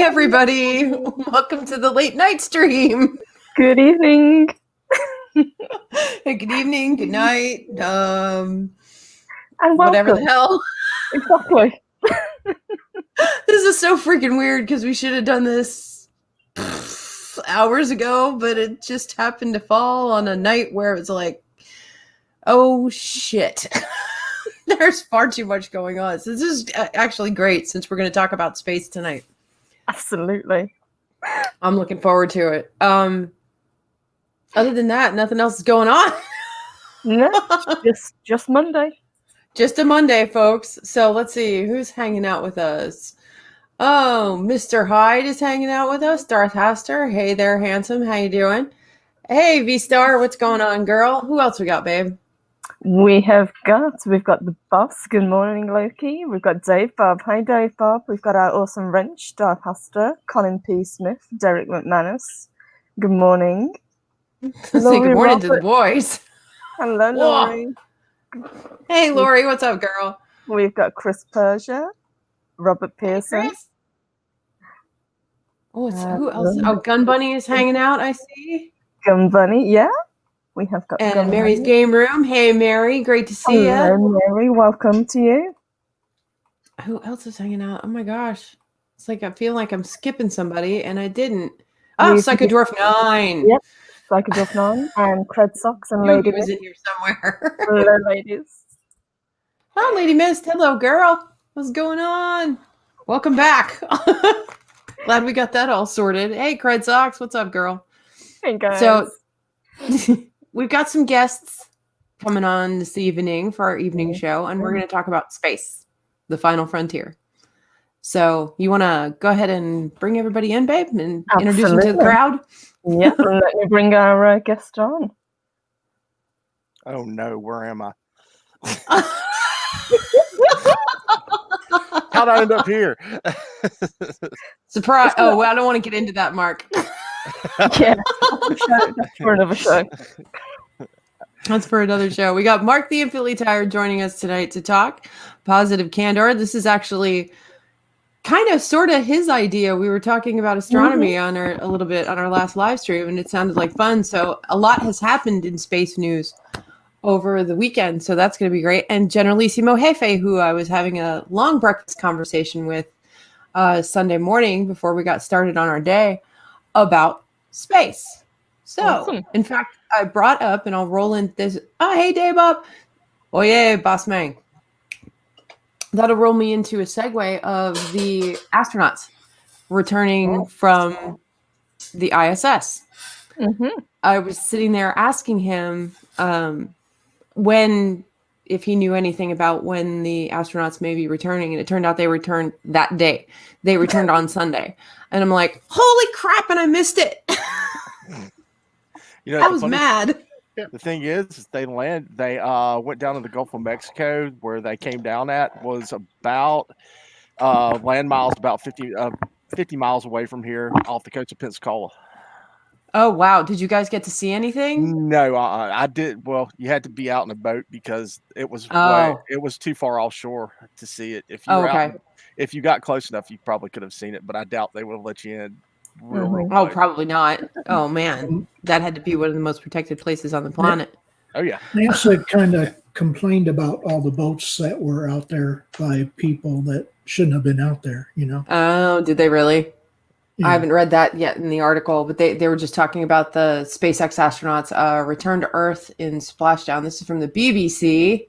everybody. Welcome to the late night stream. Good evening. Hey, good evening, good night, And whatever the welcome. hell. Exactly. This is so freaking weird because we should have done this hours ago, but it just happened to fall on a night where it was like, oh shit. There's far too much going on. So this is actually great since we're going to talk about space tonight. Absolutely. I'm looking forward to it. Other than that, nothing else is going on. No, just Monday. Just a Monday, folks. So let's see who's hanging out with us. Oh, Mr. Hyde is hanging out with us. Darth Haster. Hey there, handsome. How you doing? Hey, V-Star. What's going on, girl? Who else we got, babe? We've got the boss. Good morning, Loki. We've got Dave Bob. Hi, Dave Bob. We've got our awesome wrench, Darth Haster, Colin P. Smith, Derek McManus. Good morning. Say good morning to the boys. Hello, Laurie. Hey, Laurie. What's up, girl? We've got Chris Persia, Robert Pearson. Hey, who else? Oh, Gun Bunny is hanging out, I see. Gun Bunny, yeah. We have got and Mary's Game Room. Hey, Mary. Great to see you. Hello, Mary. Welcome to you. Who else is hanging out? Oh, my gosh. It's like I feel like I'm skipping somebody, and I didn't. Oh, Psychodwarf 9. Yep. Psychodwarf 9 and Cred Socks and Lady Mist. in here somewhere. Hello, ladies. Oh, Lady Mist. Hello, girl. What's going on? Welcome back. Glad we got that all sorted. Hey, Cred Socks. What's up, girl? Hey, guys. So we've got some guests coming on this evening for our evening show, and we're going to talk about space, the final frontier. So you want to go ahead and bring everybody in, babe, and introduce them to the crowd? Yeah, let me bring our guest on. Oh, no. Where am I? How'd I end up here? Surprise. Oh, well, I don't want to get into that, Mark. Yeah, that's for another show. That's for another show. We got Mark the Infinitely Tired joining us tonight to talk positive candor. This is actually kind of sort of his idea. We were talking about astronomy on a little bit on our last live stream, and it sounded like fun. So a lot has happened in space news over the weekend, so that's going to be great. And Generalissimo Jefe, who I was having a long breakfast conversation with Sunday morning before we got started on our day about space. So, awesome. In fact, I brought up, and I'll roll in this. Oh, hey, Dave Bob. Oh, yeah, boss man. That'll roll me into a segue of the astronauts returning from the ISS. Mm-hmm. I was sitting there asking him if he knew anything about when the astronauts may be returning, and it turned out they returned that day. They returned on Sunday. And I'm like, holy crap, and I missed it. I was mad. The thing is they went down to the Gulf of Mexico. Where they came down at was about land miles, about 50 miles away from here off the coast of Pensacola. Oh, wow. Did you guys get to see anything? No, I did. Well, you had to be out in a boat because it was it was too far offshore to see it. If you were if you got close enough, you probably could have seen it, but I doubt they would have let you in. Real oh, probably not. Oh, man. That had to be one of the most protected places on the planet. Oh, yeah. NASA kind of complained about all the boats that were out there by people that shouldn't have been out there, you know? Oh, did they really? Yeah. I haven't read that yet in the article, but they were just talking about the SpaceX astronauts return to Earth in splashdown. This is from the BBC.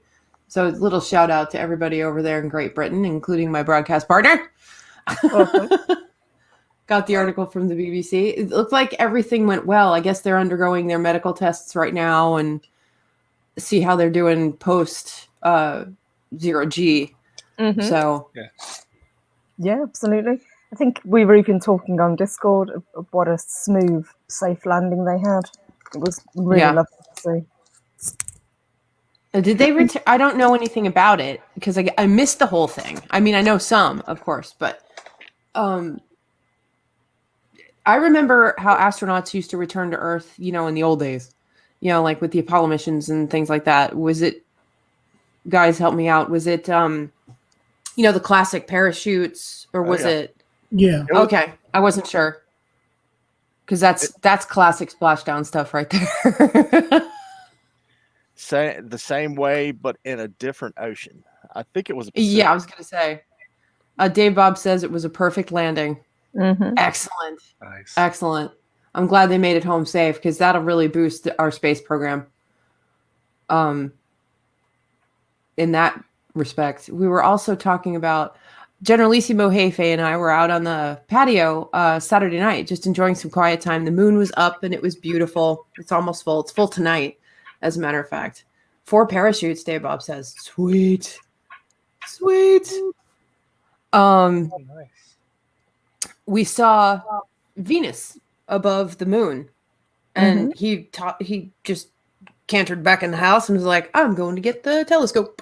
So a little shout out to everybody over there in Great Britain, including my broadcast partner. Got the article from the BBC. It looked like everything went well. I guess they're undergoing their medical tests right now and see how they're doing post zero G. Mm-hmm. So yeah, absolutely. I think we were even talking on Discord of what a smooth, safe landing they had. It was really lovely to see. Did they return? I don't know anything about it because I missed the whole thing. I mean, I know some, of course, but I remember how astronauts used to return to Earth, you know, in the old days, you know, like with the Apollo missions and things like that. Was it, guys, help me out. Was it, you know, the classic parachutes, or was it Yeah. It was- Okay, I wasn't sure because that's classic splashdown stuff right there. the same way, but in a different ocean. I think it was a Yeah, I Pacific. was gonna say. Dave Bob says it was a perfect landing. Mm-hmm. Excellent, Nice. excellent. I'm glad they made it home safe because that'll really boost our space program. In that respect, we were also talking about Generalissimo Hefe and I were out on the patio Saturday night, just enjoying some quiet time. The moon was up and it was beautiful. It's almost full. It's full tonight, as a matter of fact. 4 parachutes, Dave Bob says. Sweet. Sweet. Oh, nice. We saw Venus above the moon. And he just cantered back in the house and was like, I'm going to get the telescope.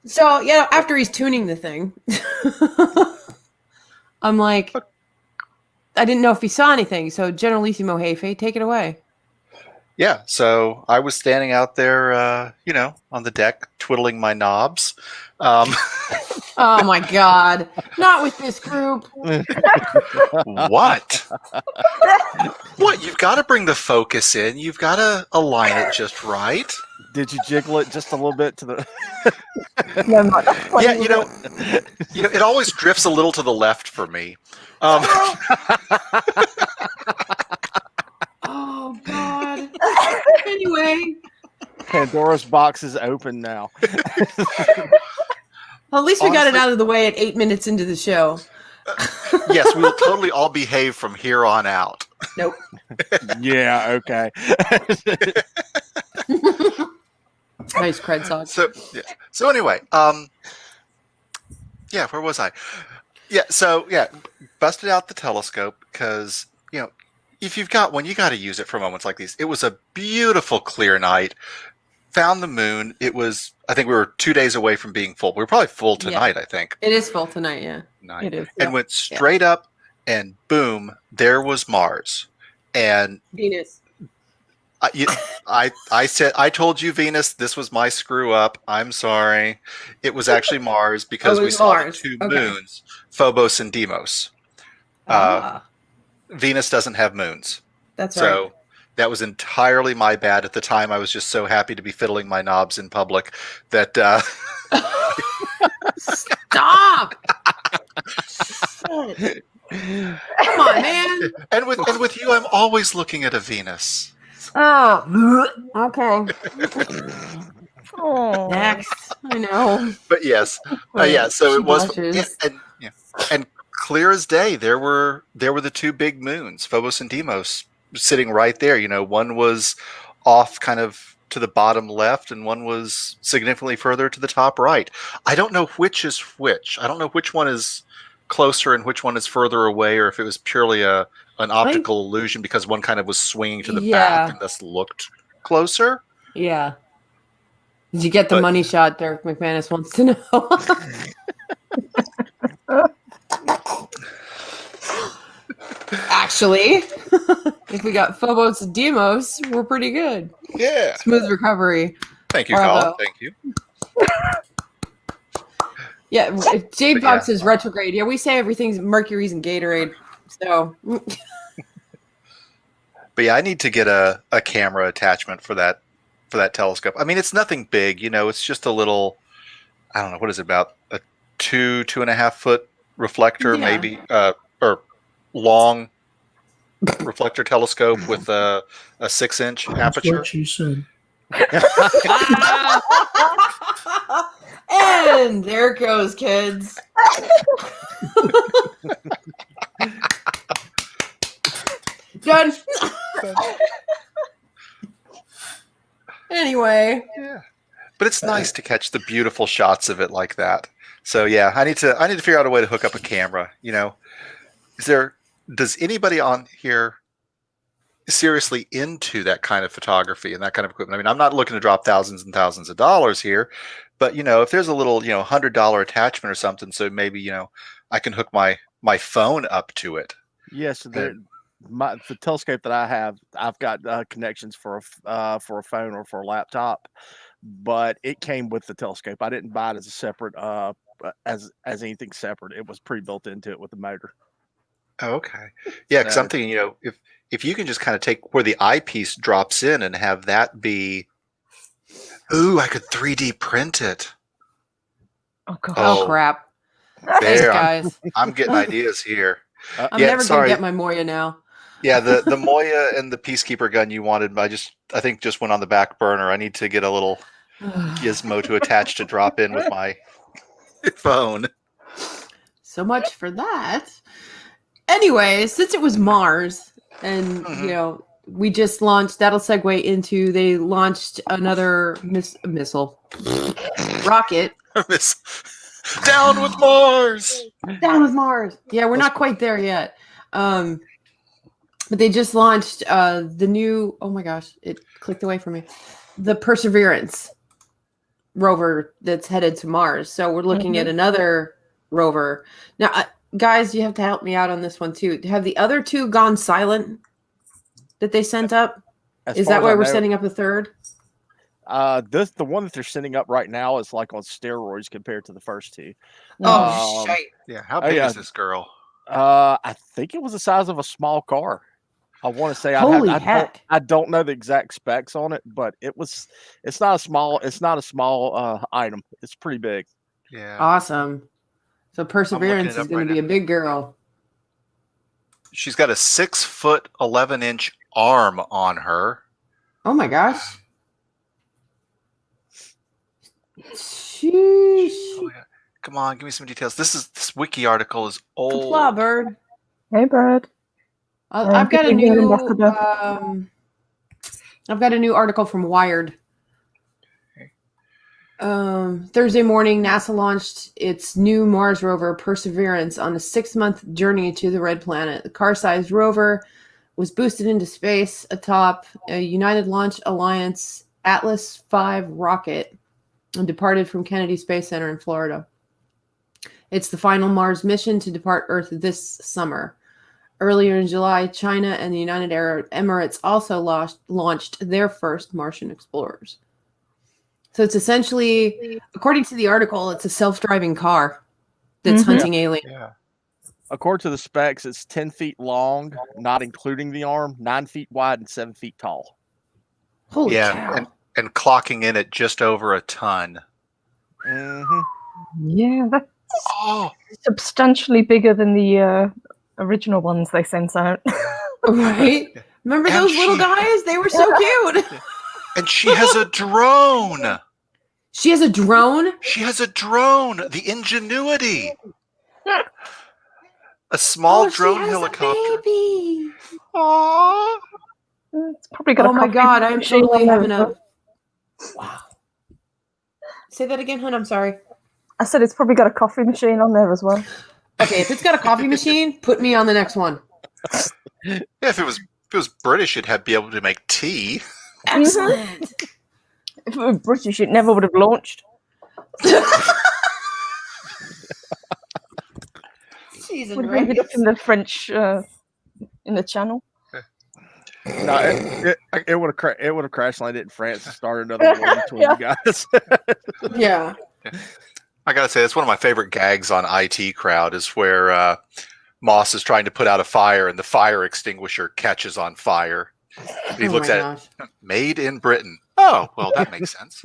So, yeah, after he's tuning the thing, I'm like, I didn't know if he saw anything. So, Generalissimo Hefe, take it away. Yeah, so I was standing out there, on the deck, twiddling my knobs. Oh my God. Not with this group. What? What? You've got to bring the focus in. You've got to align it just right. Did you jiggle it just a little bit to the? No, not Yeah, it always drifts a little to the left for me. Oh God. Anyway, Pandora's box is open now. well, at least we got it Honestly- out of the way at 8 minutes into the show. Yes, we will totally all behave from here on out. Nope. Yeah. Okay. Nice cred song. So anyway, where was I? Busted out the telescope because if you've got one, you got to use it for moments like these. It was a beautiful, clear night. Found the moon. I think we were 2 days away from being full. We were probably full tonight, I think. It is full tonight, yeah. Night. It is. And went straight up, and boom, there was Mars. And Venus. I told you, Venus, this was my screw up. I'm sorry. It was actually Mars because Oh, it we was saw Mars. the two Okay. moons, Phobos and Deimos. Venus doesn't have moons. That's So right. that was entirely my bad. At the time, I was just so happy to be fiddling my knobs in public that Stop! Shit. Come on, man. and with you, I'm always looking at a Venus. Oh, okay. Oh. Next. I know. But yes, so She it was, blushes. and clear as day. There were the two big moons, Phobos and Deimos, sitting right there. One was off kind of to the bottom left, and one was significantly further to the top right. I don't know which is which. I don't know which one is closer and which one is further away, or if it was purely an optical illusion because one kind of was swinging to the back and thus looked closer. Yeah. Did you get the money shot? Derek McManus wants to know. Actually, if we got Phobos and Deimos, we're pretty good. Yeah. Smooth recovery. Thank you, Bravo. Colin. Thank you. Yeah, J But Box is retrograde. Yeah, we say everything's Mercury's and Gatorade. So But yeah, I need to get a camera attachment for that telescope. I mean, it's nothing big, it's just a little, I don't know, what is it, about a 2.5 foot reflector, Yeah. maybe, or long reflector telescope with a 6-inch That's aperture. what she said. and there it goes, kids. Done. Anyway, Yeah, but it's nice to catch the beautiful shots of it like that. So yeah, I need to figure out a way to hook up a camera. Does anybody on here seriously into that kind of photography and that kind of equipment? I mean, I'm not looking to drop thousands and thousands of dollars here, but if there's a little $100 attachment or something, so maybe I can hook my phone up to it. Yes, the telescope that I have, I've got connections for a phone or for a laptop, but it came with the telescope. I didn't buy it as a separate as anything separate. It was pre-built into it with the motor. Oh, okay. Yeah, because I'm thinking, if you can just kind of take where the eyepiece drops in and have that be, ooh, I could 3D print it. Oh god. Oh crap! Thanks, There, guys. I'm getting ideas here. I'm Yeah, never sorry. gonna get my Moya now. Yeah, the Moya and the Peacekeeper gun you wanted, I think just went on the back burner. I need to get a little gizmo to attach to drop in with my phone. So much for that. Anyway, since it was Mars, and we just launched. That'll segue into they launched another missile rocket. Down with Mars. Down with Mars. Yeah, we're not quite there yet. But they just launched the new. Oh my gosh, it clicked away from me. The Perseverance rover that's headed to Mars. So we're looking at another rover now. Guys, you have to help me out on this one too. Have the other two gone silent that they sent up? Is that why we're setting up a third? The one that they're sending up right now is like on steroids compared to the first two. Oh, shit. Yeah, how big is this girl? I think it was the size of a small car. I want to say heck. I don't know the exact specs on it, but it's not a small item. It's pretty big. Yeah. Awesome. So Perseverance is going to be a big girl. She's got a 6'11" arm on her. Oh my gosh. Sheesh. Oh, yeah. Come on, give me some details. This wiki article is old. Kapla, bird. Hey, bird. I've got a new article from Wired. Thursday morning, NASA launched its new Mars rover Perseverance on a 6-month journey to the Red Planet. The car-sized rover was boosted into space atop a United Launch Alliance Atlas V rocket and departed from Kennedy Space Center in Florida. It's the final Mars mission to depart Earth this summer. Earlier in July, China and the United Arab Emirates also launched their first Martian explorers. So it's essentially, according to the article, it's a self-driving car that's hunting aliens. Yeah. According to the specs, it's 10 feet long, not including the arm, 9 feet wide, and 7 feet tall. Holy cow. And clocking in at just over a ton. Mm-hmm. Yeah, that's substantially bigger than the original ones they sent out. Right? Remember those little guys? They were so cute. And she has a drone. She has a drone? She has a drone. The ingenuity. A small drone helicopter. Baby. Aww. It's probably got Oh my god, I'm totally having a... Wow. Say that again, hon. I'm sorry. I said it's probably got a coffee machine on there as well. Okay, if it's got a coffee machine, put me on the next one. Yeah, if it was British, it'd be able to make tea. Excellent. If it were British, it never would have launched. Jesus Would have ended up in the French, in the channel. No, it would have crash landed in France and started another war between you guys. Yeah. I gotta say, that's one of my favorite gags on IT Crowd is where Moss is trying to put out a fire and the fire extinguisher catches on fire. And he looks at it, made in Britain. Oh, well, that makes sense.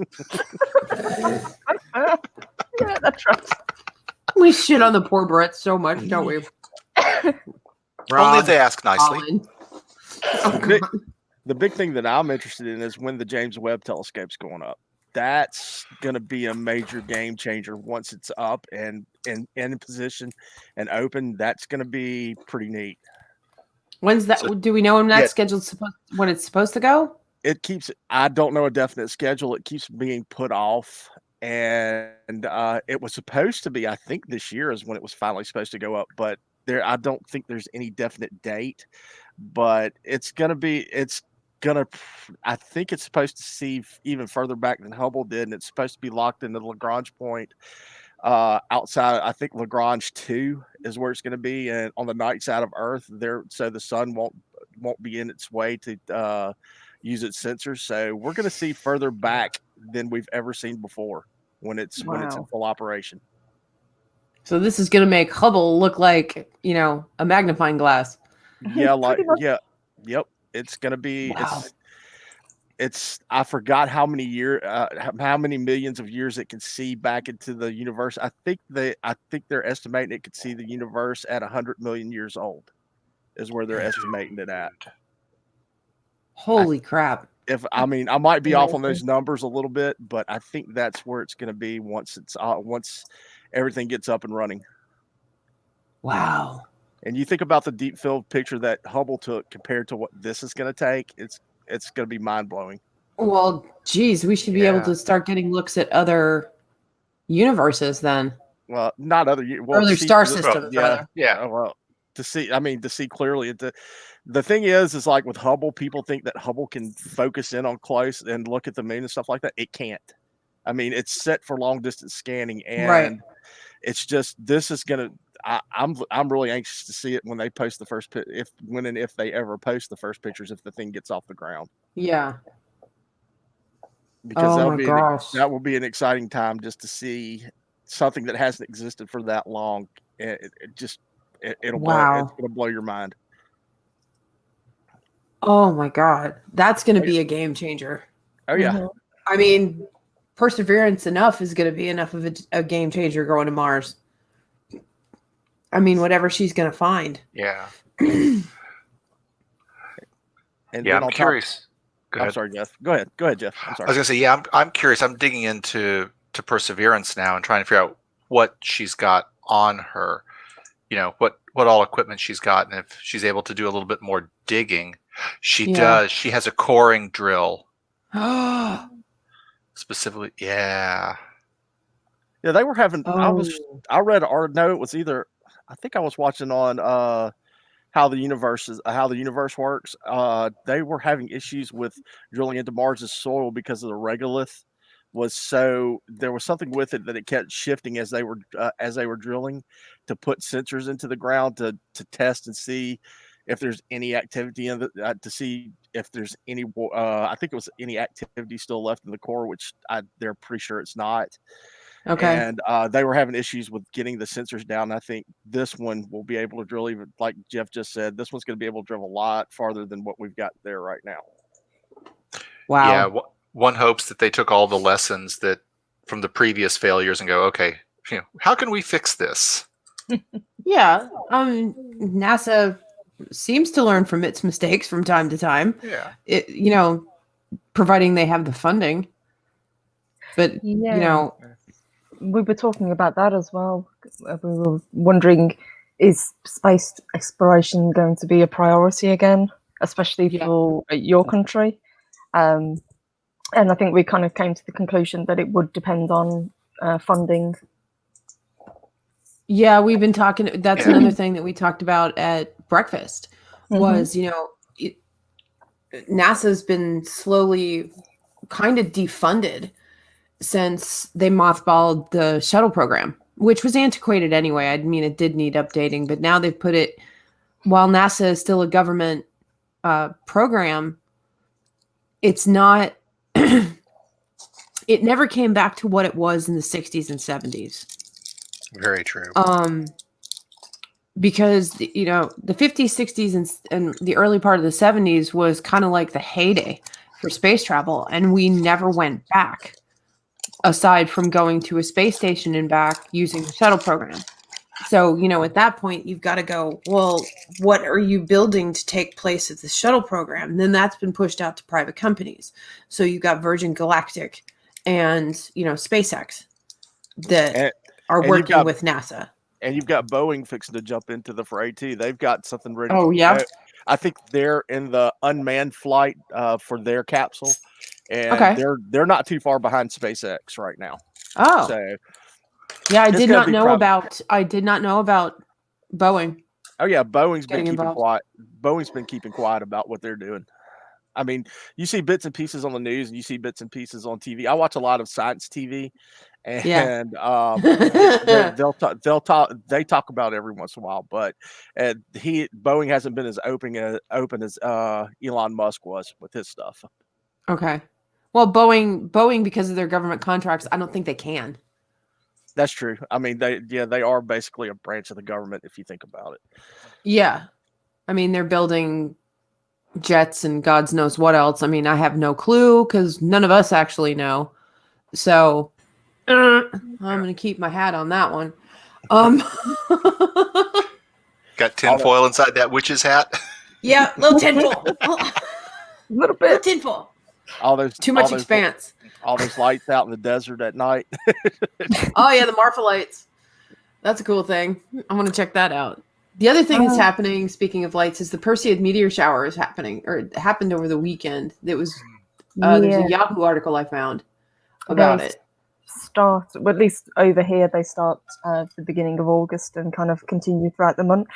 Yeah, that's right. We shit on the poor Brits so much, don't we? Only if they ask nicely. The big thing that I'm interested in is when the James Webb Telescope's going up. That's going to be a major game changer once it's up and in position and open. That's going to be pretty neat. When's that? Do we know when that's scheduled? When it's supposed to go? I don't know a definite schedule. It keeps being put off, and it was supposed to be. I think this year is when it was finally supposed to go up, but I don't think there's any definite date. But it's gonna be. I think it's supposed to see even further back than Hubble did, and it's supposed to be locked into the Lagrange point outside. I think Lagrange 2 is where it's going to be, and on the night side of Earth, so the sun won't be in its way to use its sensors. So we're going to see further back than we've ever seen before when it's in full operation. So this is going to make Hubble look like, a magnifying glass. Yeah, like Pretty much. yeah, yep. It's gonna be Wow. it's I forgot how many how many millions of years it can see back into the universe. I think they're estimating it could see the universe at 100 million years old, is where they're estimating it at. Holy crap. I might be off on Amazing. those numbers a little bit, but I think that's where it's going to be once everything gets up and running. Wow. And you think about the deep field picture that Hubble took compared to what this is going to take, it's going to be mind blowing. Well, geez, we should be able Yeah. to start getting looks at other universes then. Well, not other Or other star the- systems, yeah, rather. Yeah. well, to see clearly. The thing is like with Hubble, people think that Hubble can focus in on close and look at the moon and stuff like that. It can't. I mean, it's set for long distance scanning, and Right. it's just this is gonna. I'm really anxious to see it when they post the first if they ever post the first pictures if the thing gets off the ground, Yeah. because Oh my gosh. that will be an exciting time just to see something that hasn't existed for that long. It'll Wow. it's gonna blow your mind. Oh my God. That's going to be a game changer. Oh yeah. Mhm. I mean, Perseverance enough is going to be enough of a game changer going to Mars. I mean, whatever she's going to find. Yeah. And Yeah. then I'm on curious. Go I'm ahead. sorry, Jeff. Go ahead, Jeff. I'm I was sorry. gonna say, yeah, I'm curious. I'm digging into Perseverance now and trying to figure out what she's got on her. What all equipment she's got, and if she's able to do a little bit more digging. She Yeah. does. She has a coring drill Oh. specifically. Yeah. Yeah, they were having. Oh. I read or no, it was either. I think I was watching on how the universe works. They were having issues with drilling into Mars's soil because of the regolith there was something with it that it kept shifting as they were drilling to put sensors into the ground to test and see if there's any activity in to see if there's any I think it was any activity still left in the core, which they're pretty sure it's not. Okay. And they were having issues with getting the sensors down. I think this one will be able to drill, even like Jeff just said, this one's going to be able to drill a lot farther than what we've got there right now. Wow. Yeah. One hopes that they took all the lessons that from the previous failures and go, okay, how can we fix this? Yeah. NASA seems to learn from its mistakes from time to time. Yeah. Providing they have the funding. But Yeah. We were talking about that as well. We were wondering, is space exploration going to be a priority again, especially Yeah. for your country? And I think we kind of came to the conclusion that it would depend on funding. yeah, we've been talking. That's Yeah. another thing that we talked about at breakfast was, NASA's been slowly kind of defunded since they mothballed the shuttle program, which was antiquated anyway. I mean, it did need updating, but now they've put it, while NASA is still a government program, it's not, it never came back to what it was in the 60s and 70s. Very true. Because, the 50s, 60s, and the early part of the 70s was kind of like the heyday for space travel, and we never went back. Aside from going to a space station and back using the shuttle program. So, at that point, you've got to go, well, what are you building to take place at the shuttle program? And then that's been pushed out to private companies. So you've got Virgin Galactic and, SpaceX that are and working with NASA. And you've got Boeing fixing to jump into the fray too. They've got something ready. Oh, yeah? I think they're in the unmanned flight for their capsule. And Okay. they're not too far behind SpaceX right now. Oh, So yeah, I it's did gonna not be know private. about Boeing. Oh yeah, Boeing's been Getting keeping involved. quiet. Boeing's been keeping quiet about what they're doing. I mean, you see bits and pieces on the news, and you see bits and pieces on TV. I watch a lot of science TV, and Yeah. they talk about it every once in a while. But Boeing hasn't been as open as Elon Musk was with his stuff. Okay. Well, Boeing, because of their government contracts, I don't think they can. That's true. I mean, they are basically a branch of the government if you think about it. Yeah. I mean, they're building jets and God's knows what else. I mean, I have no clue because none of us actually know. So I'm going to keep my hat on that one. Got tinfoil inside that witch's hat. Yeah, little tinfoil. A little Little bit. tinfoil. All those Too much all those, expanse. all those lights out in the desert at night. Oh, yeah, the Marfa lights. That's a cool thing. I want to check that out. The other thing that's happening, speaking of lights, is the Perseid meteor shower is happening, or it happened over the weekend. It was there's a Yahoo article I found about it. Start, well, at least over here, they start at the beginning of August and kind of continue throughout the month.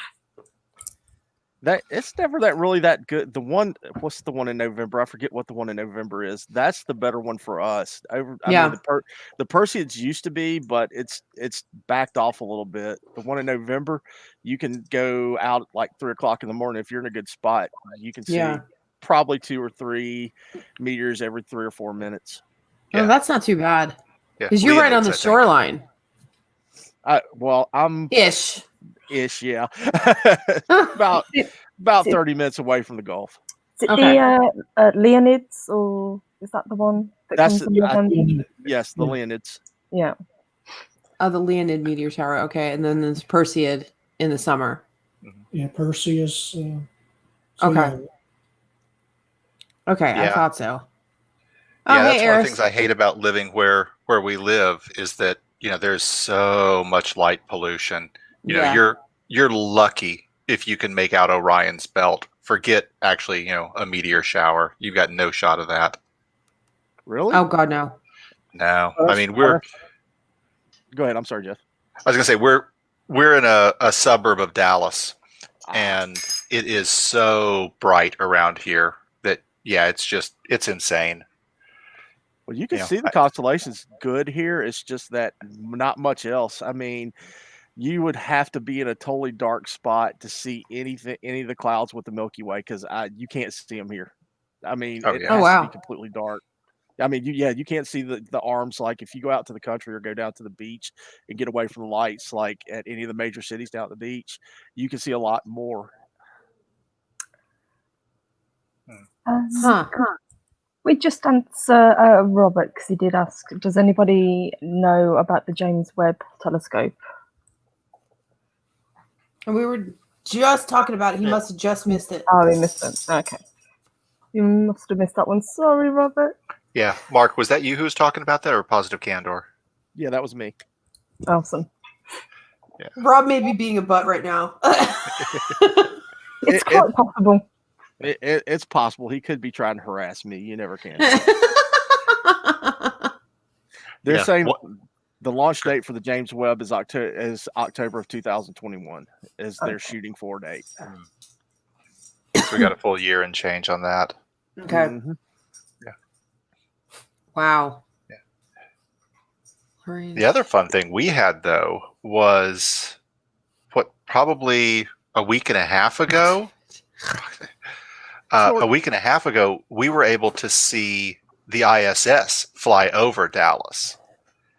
That it's never really that good. What's the one in November? I forget what the one in November is. That's the better one for us. I mean, the Perseids used to be, but it's backed off a little bit. The one in November, you can go out at like 3:00 in the morning if you're in a good spot. You can see probably 2 or 3 meters every 3 or 4 minutes. Oh, that's not too bad. Yeah, Because you're right on the shoreline. I'm ish, yeah. about 30 minutes away from the Gulf. Is it the Leonids, or is that the one that comes from yes, the Leonids. Yeah. Oh, the Leonid meteor shower. Okay, and then there's Perseid in the summer. Yeah, Perseus. Okay. Yeah. Okay, Yeah. I thought so. Yeah, Oh, that's hey, one of Eris. the things I hate about living where we live is that, there's so much light pollution. You're lucky if you can make out Orion's belt. Forget actually, a meteor shower. You've got no shot of that. Really? Oh God, no. No. I mean, we're Go ahead. I'm sorry, Jeff. I was gonna say we're in a suburb of Dallas, and it is so bright around here that it's insane. Well, you can see the constellations good here. It's just that not much else. I mean, you would have to be in a totally dark spot to see any of the clouds with the Milky Way because you can't see them here. I mean, it has to be completely dark. I mean, you can't see the arms. Like if you go out to the country or go down to the beach and get away from the lights, like at any of the major cities down at the beach, you can see a lot more. We just answer Robert because he did ask, does anybody know about the James Webb telescope? And we were just talking about it. He must have just missed it. Oh, he missed it. Okay. You must have missed that one. Sorry, Robert. Yeah. Mark, was that you who was talking about that or Positive Candor? Yeah, that was me. Awesome. Yeah. Rob may be being a butt right now. It's quite possible. It's possible. He could be trying to harass me. You never can. They're saying the launch date for the James Webb is October of 2021 is their shooting for date. So we got a full year and change on that. Okay. Mm-hmm. Yeah. Wow. Yeah. Crazy. The other fun thing we had though was probably a week and a half ago. A week and a half ago, we were able to see the ISS fly over Dallas.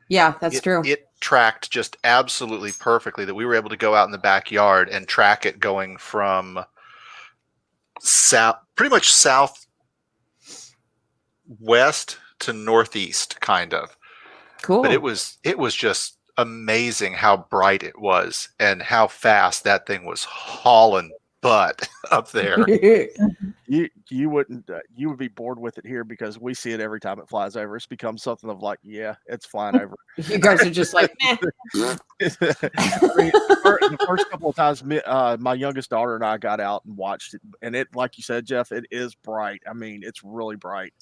Yeah, that's true. It tracked just absolutely perfectly that we were able to go out in the backyard and track it going from pretty much southwest to northeast, kind of. Cool. But it was just amazing how bright it was and how fast that thing was hauling butt up there. You would be bored with it here because we see it every time it flies over. It's become something of like, yeah, it's flying over. You guys are just like, I mean, the first couple of times, my youngest daughter and I got out and watched it, and it, like you said, Jeff, it is bright. I mean, it's really bright,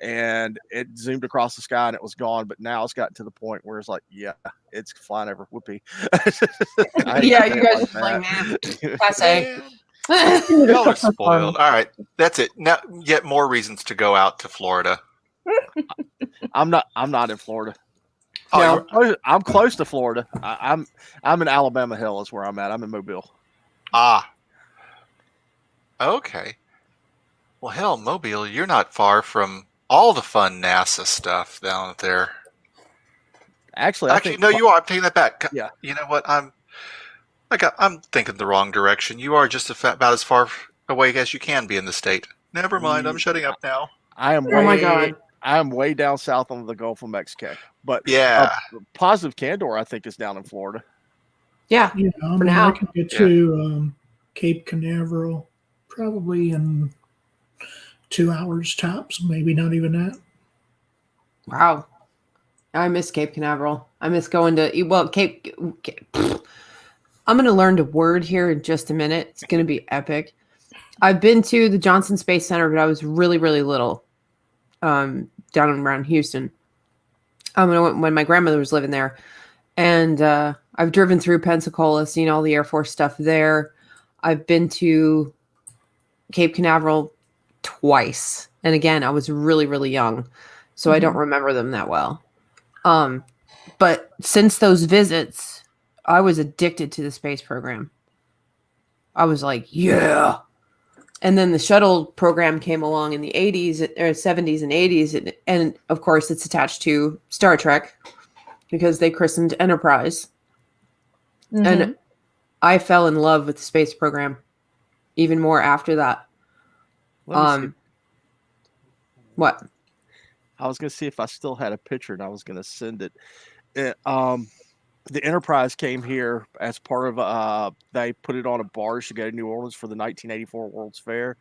and it zoomed across the sky and it was gone. But now it's gotten to the point where it's like, yeah, it's flying over. Whoopee. Yeah, you guys are like, man, passe. Y'all are spoiled. All right, that's it. Now, yet more reasons to go out to Florida. I'm not in Florida. Oh, No, I'm close to Florida. I'm in Alabama Hill is where I'm at. I'm in Mobile. Okay. Well, hell, Mobile, you're not far from all the fun NASA stuff down there. Actually, I think no, you are. I'm taking that back. Yeah. You know what? I'm thinking the wrong direction. You are just about as far away as you can be in the state. Never mind. I'm shutting up now. I am Oh my God. I am way down south on the Gulf of Mexico. But Yeah. positive Candor, I think, is down in Florida. Yeah. Yeah, I For mean, now. I can get to Cape Canaveral probably in 2 hours tops, maybe not even that. Wow. I miss Cape Canaveral. I miss going to, well, Cape I'm going to learn to word here in just a minute. It's going to be epic. I've been to the Johnson Space Center, but I was really, really little, down around Houston. When my grandmother was living there. And I've driven through Pensacola, seen all the Air Force stuff there. I've been to Cape Canaveral twice. And again, I was really, really young. So I don't remember them that well. But since those visits, I was addicted to the space program. I was like, yeah. And then the shuttle program came along in the 80s or 70s and 80s. And of course, it's attached to Star Trek because they christened Enterprise. And I fell in love with the space program even more after that. Let me see. What? I was going to see if I still had a picture, and I was going to send it. The Enterprise came here as part of they put it on a barge to go to New Orleans for the 1984 World's Fair,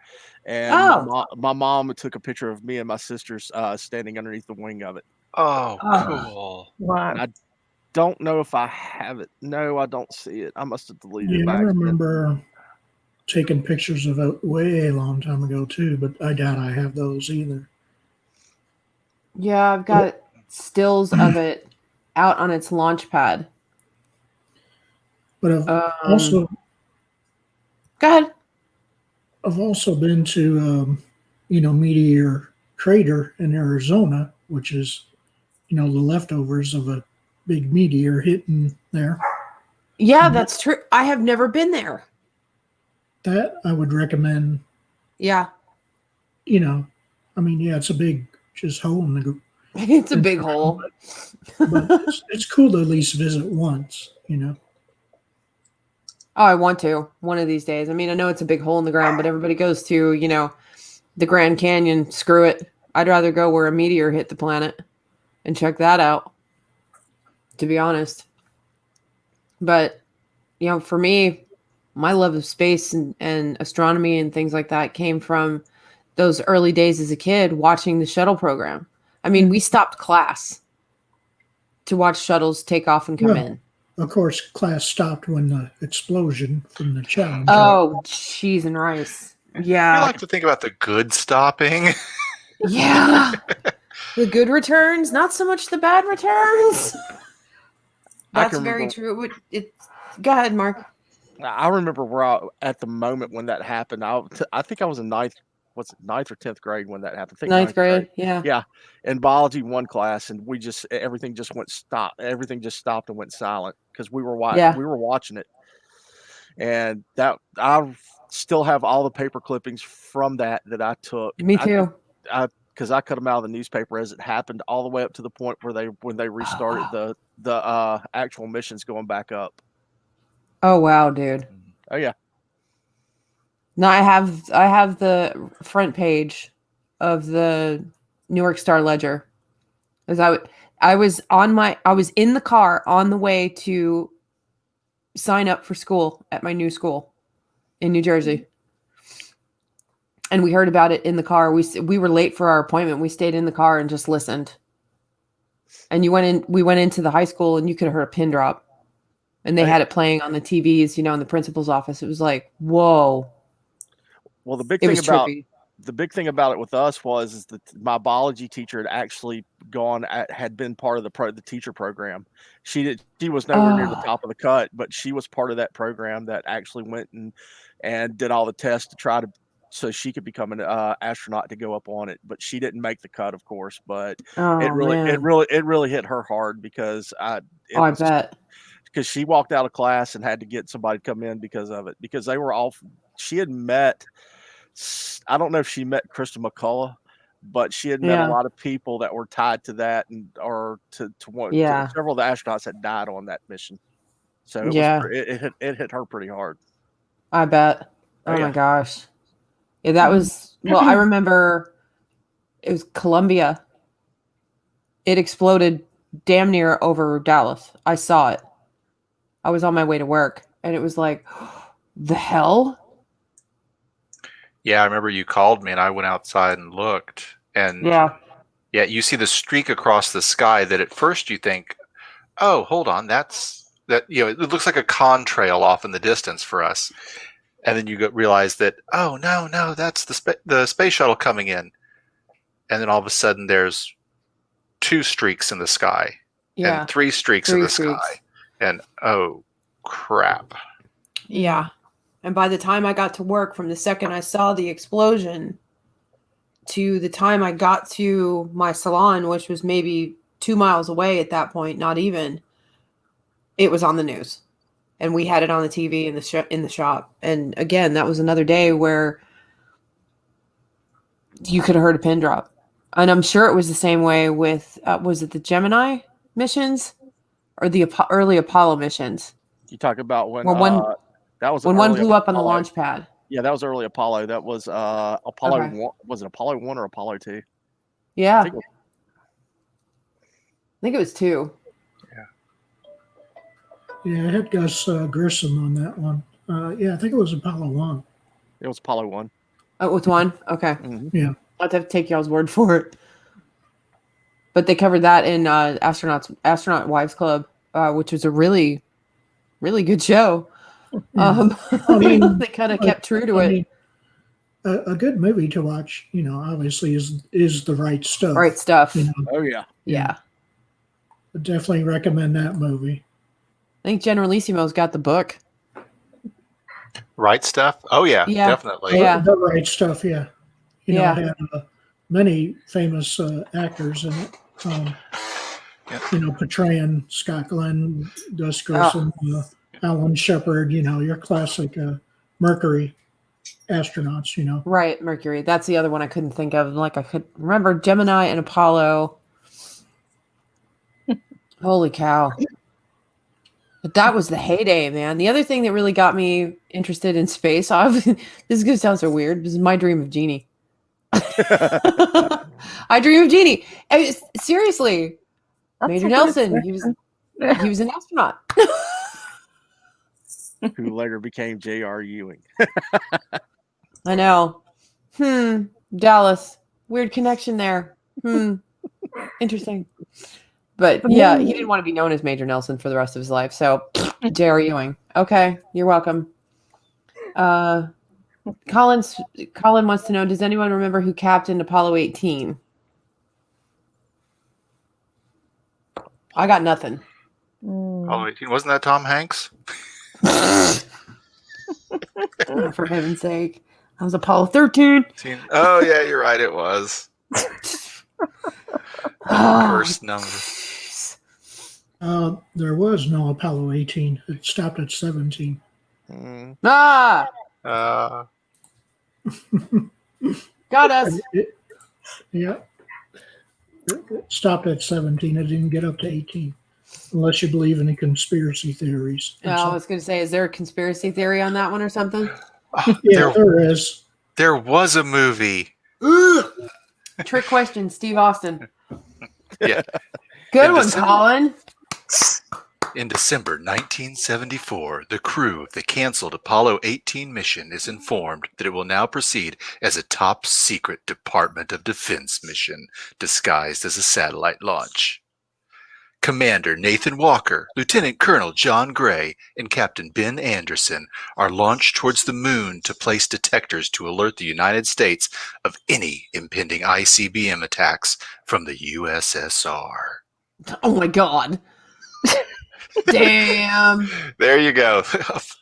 and my mom took a picture of me and my sisters standing underneath the wing of it. Oh, cool! Wow. And I don't know if I have it. No, I don't see it. I must have deleted it. Yeah, I Back then. remember taking pictures of it way a long time ago too, but I doubt I have those either. Yeah, I've got stills of it out on its launch pad. But Go ahead. I've also been to Meteor Crater in Arizona, which is the leftovers of a big meteor hitting there. Yeah, that's true. I have never been there. That I would recommend. Yeah. It's a big just hole in the. It's a big hole. But it's cool to at least visit once. Oh, I want to one of these days. I mean, I know it's a big hole in the ground, but everybody goes to, the Grand Canyon. Screw it. I'd rather go where a meteor hit the planet and check that out, to be honest. But, for me, my love of space and astronomy and things like that came from those early days as a kid watching the shuttle program. I mean, we stopped class to watch shuttles take off and come in. Of course, class stopped when the explosion from the challenge. Oh, cheese and rice. Yeah. I like to think about the good stopping. Yeah. The good returns, not so much the bad returns. That's very true. Go ahead, Mark. I remember at the moment when that happened. I think I was in ninth or 10th grade when that happened. I think ninth grade. Yeah. Yeah. In biology 1 class, and everything just Everything just stopped and went silent because we were watching it. And that I still have all the paper clippings from that I took. Me too. Because I cut them out of the newspaper as it happened, all the way up to the point where when they restarted the actual missions going back up. Oh wow, dude. Oh yeah. No, I have the front page of the New York Star Ledger. As I was in the car on the way to sign up for school at my new school in New Jersey. And we heard about it in the car. We were late for our appointment. We stayed in the car and just listened. And we went into the high school and you could have heard a pin drop. And they had it playing on the TVs, in the principal's office. It was like, whoa. Well, the big thing about it with us is that my biology teacher had actually had been part of the teacher program. She was nowhere near the top of the cut, but she was part of that program that actually went and did all the tests to try to, so she could become an astronaut to go up on it. But she didn't make the cut, of course. But it really hit her hard because I bet. Because she walked out of class and had to get somebody to come in because of it. Because she had met, I don't know if she met Krista McCullough, but she had met Yeah. a lot of people that were tied to that, and Yeah. several of the astronauts had died on that mission. So it Yeah. it hit her pretty hard. I bet. Oh, Oh my yeah. gosh. Yeah, that was, well, I remember it was Columbia. It exploded damn near over Dallas. I saw it. I was on my way to work and it was like, the hell? Yeah, I remember you called me and I went outside and looked. And Yeah. yeah, you see the streak across the sky that at first you think, oh, hold on, it looks like a contrail off in the distance for us. And then you realize that, oh, no, that's the space shuttle coming in. And then all of a sudden there's 2 streaks in the sky Yeah. and 3 streaks in the sky. And oh, crap. Yeah. And by the time I got to work, from the second I saw the explosion to the time I got to my salon, which was maybe 2 miles away at that point, not even, it was on the news. And we had it on the TV in the shop. And again, that was another day where you could have heard a pin drop. And I'm sure it was the same way with, was it the Gemini missions or the early Apollo missions? You talk about when that was when one blew up on the launch pad. Yeah, that was early Apollo. That was Apollo 1. Was it Apollo 1 or Apollo 2? Yeah. I think it was 2. Yeah, I had Gus Grissom on that one. Yeah, I think it was Apollo 1. It was Apollo 1. Oh, with 1? Okay. Mm-hmm. Yeah. I'll have to take y'all's word for it. But they covered that in Astronaut Wives Club, which was a really, really good show. I mean, they kind of kept true to it. A good movie to watch, obviously is The Right Stuff. Right Stuff. Oh, yeah. Yeah. I definitely recommend that movie. I think Generalissimo's got the book. Right Stuff? Oh, yeah. Definitely. Yeah. The Right Stuff, yeah. It had many famous actors in it. Portraying Scott Glenn, Gus Grissom, Alan Shepard, your classic Mercury astronauts, Right, Mercury. That's the other one I couldn't think of. Like, I could remember Gemini and Apollo. Holy cow. But that was the heyday, man. The other thing that really got me interested in space, this is going to sound so weird. This is my dream of Genie. I dream of Genie. Seriously. That's Major a good Nelson. He was an astronaut. Who later became J.R. Ewing. I know. Dallas. Weird connection there. Interesting. But yeah, he didn't want to be known as Major Nelson for the rest of his life. So, J.R. Ewing. Okay, you're welcome. Colin wants to know, does anyone remember who captained Apollo 18? I got nothing. Apollo 18. Wasn't that Tom Hanks? Oh, for heaven's sake. That was Apollo 13. Oh, yeah, you're right. It was. Cursed number. There was no Apollo 18. It stopped at 17. Got us. Yeah. It stopped at 17. It didn't get up to 18. Unless you believe in the conspiracy theories. I was going to say, is there a conspiracy theory on that one or something? Yeah, there is. There was a movie. Trick question, Steve Austin. Yeah. Good one, Colin. In December 1974, the crew of the canceled Apollo 18 mission is informed that it will now proceed as a top-secret Department of Defense mission disguised as a satellite launch. Commander Nathan Walker, Lieutenant Colonel John Gray, and Captain Ben Anderson are launched towards the moon to place detectors to alert the United States of any impending ICBM attacks from the USSR. Oh my God. Damn. There you go.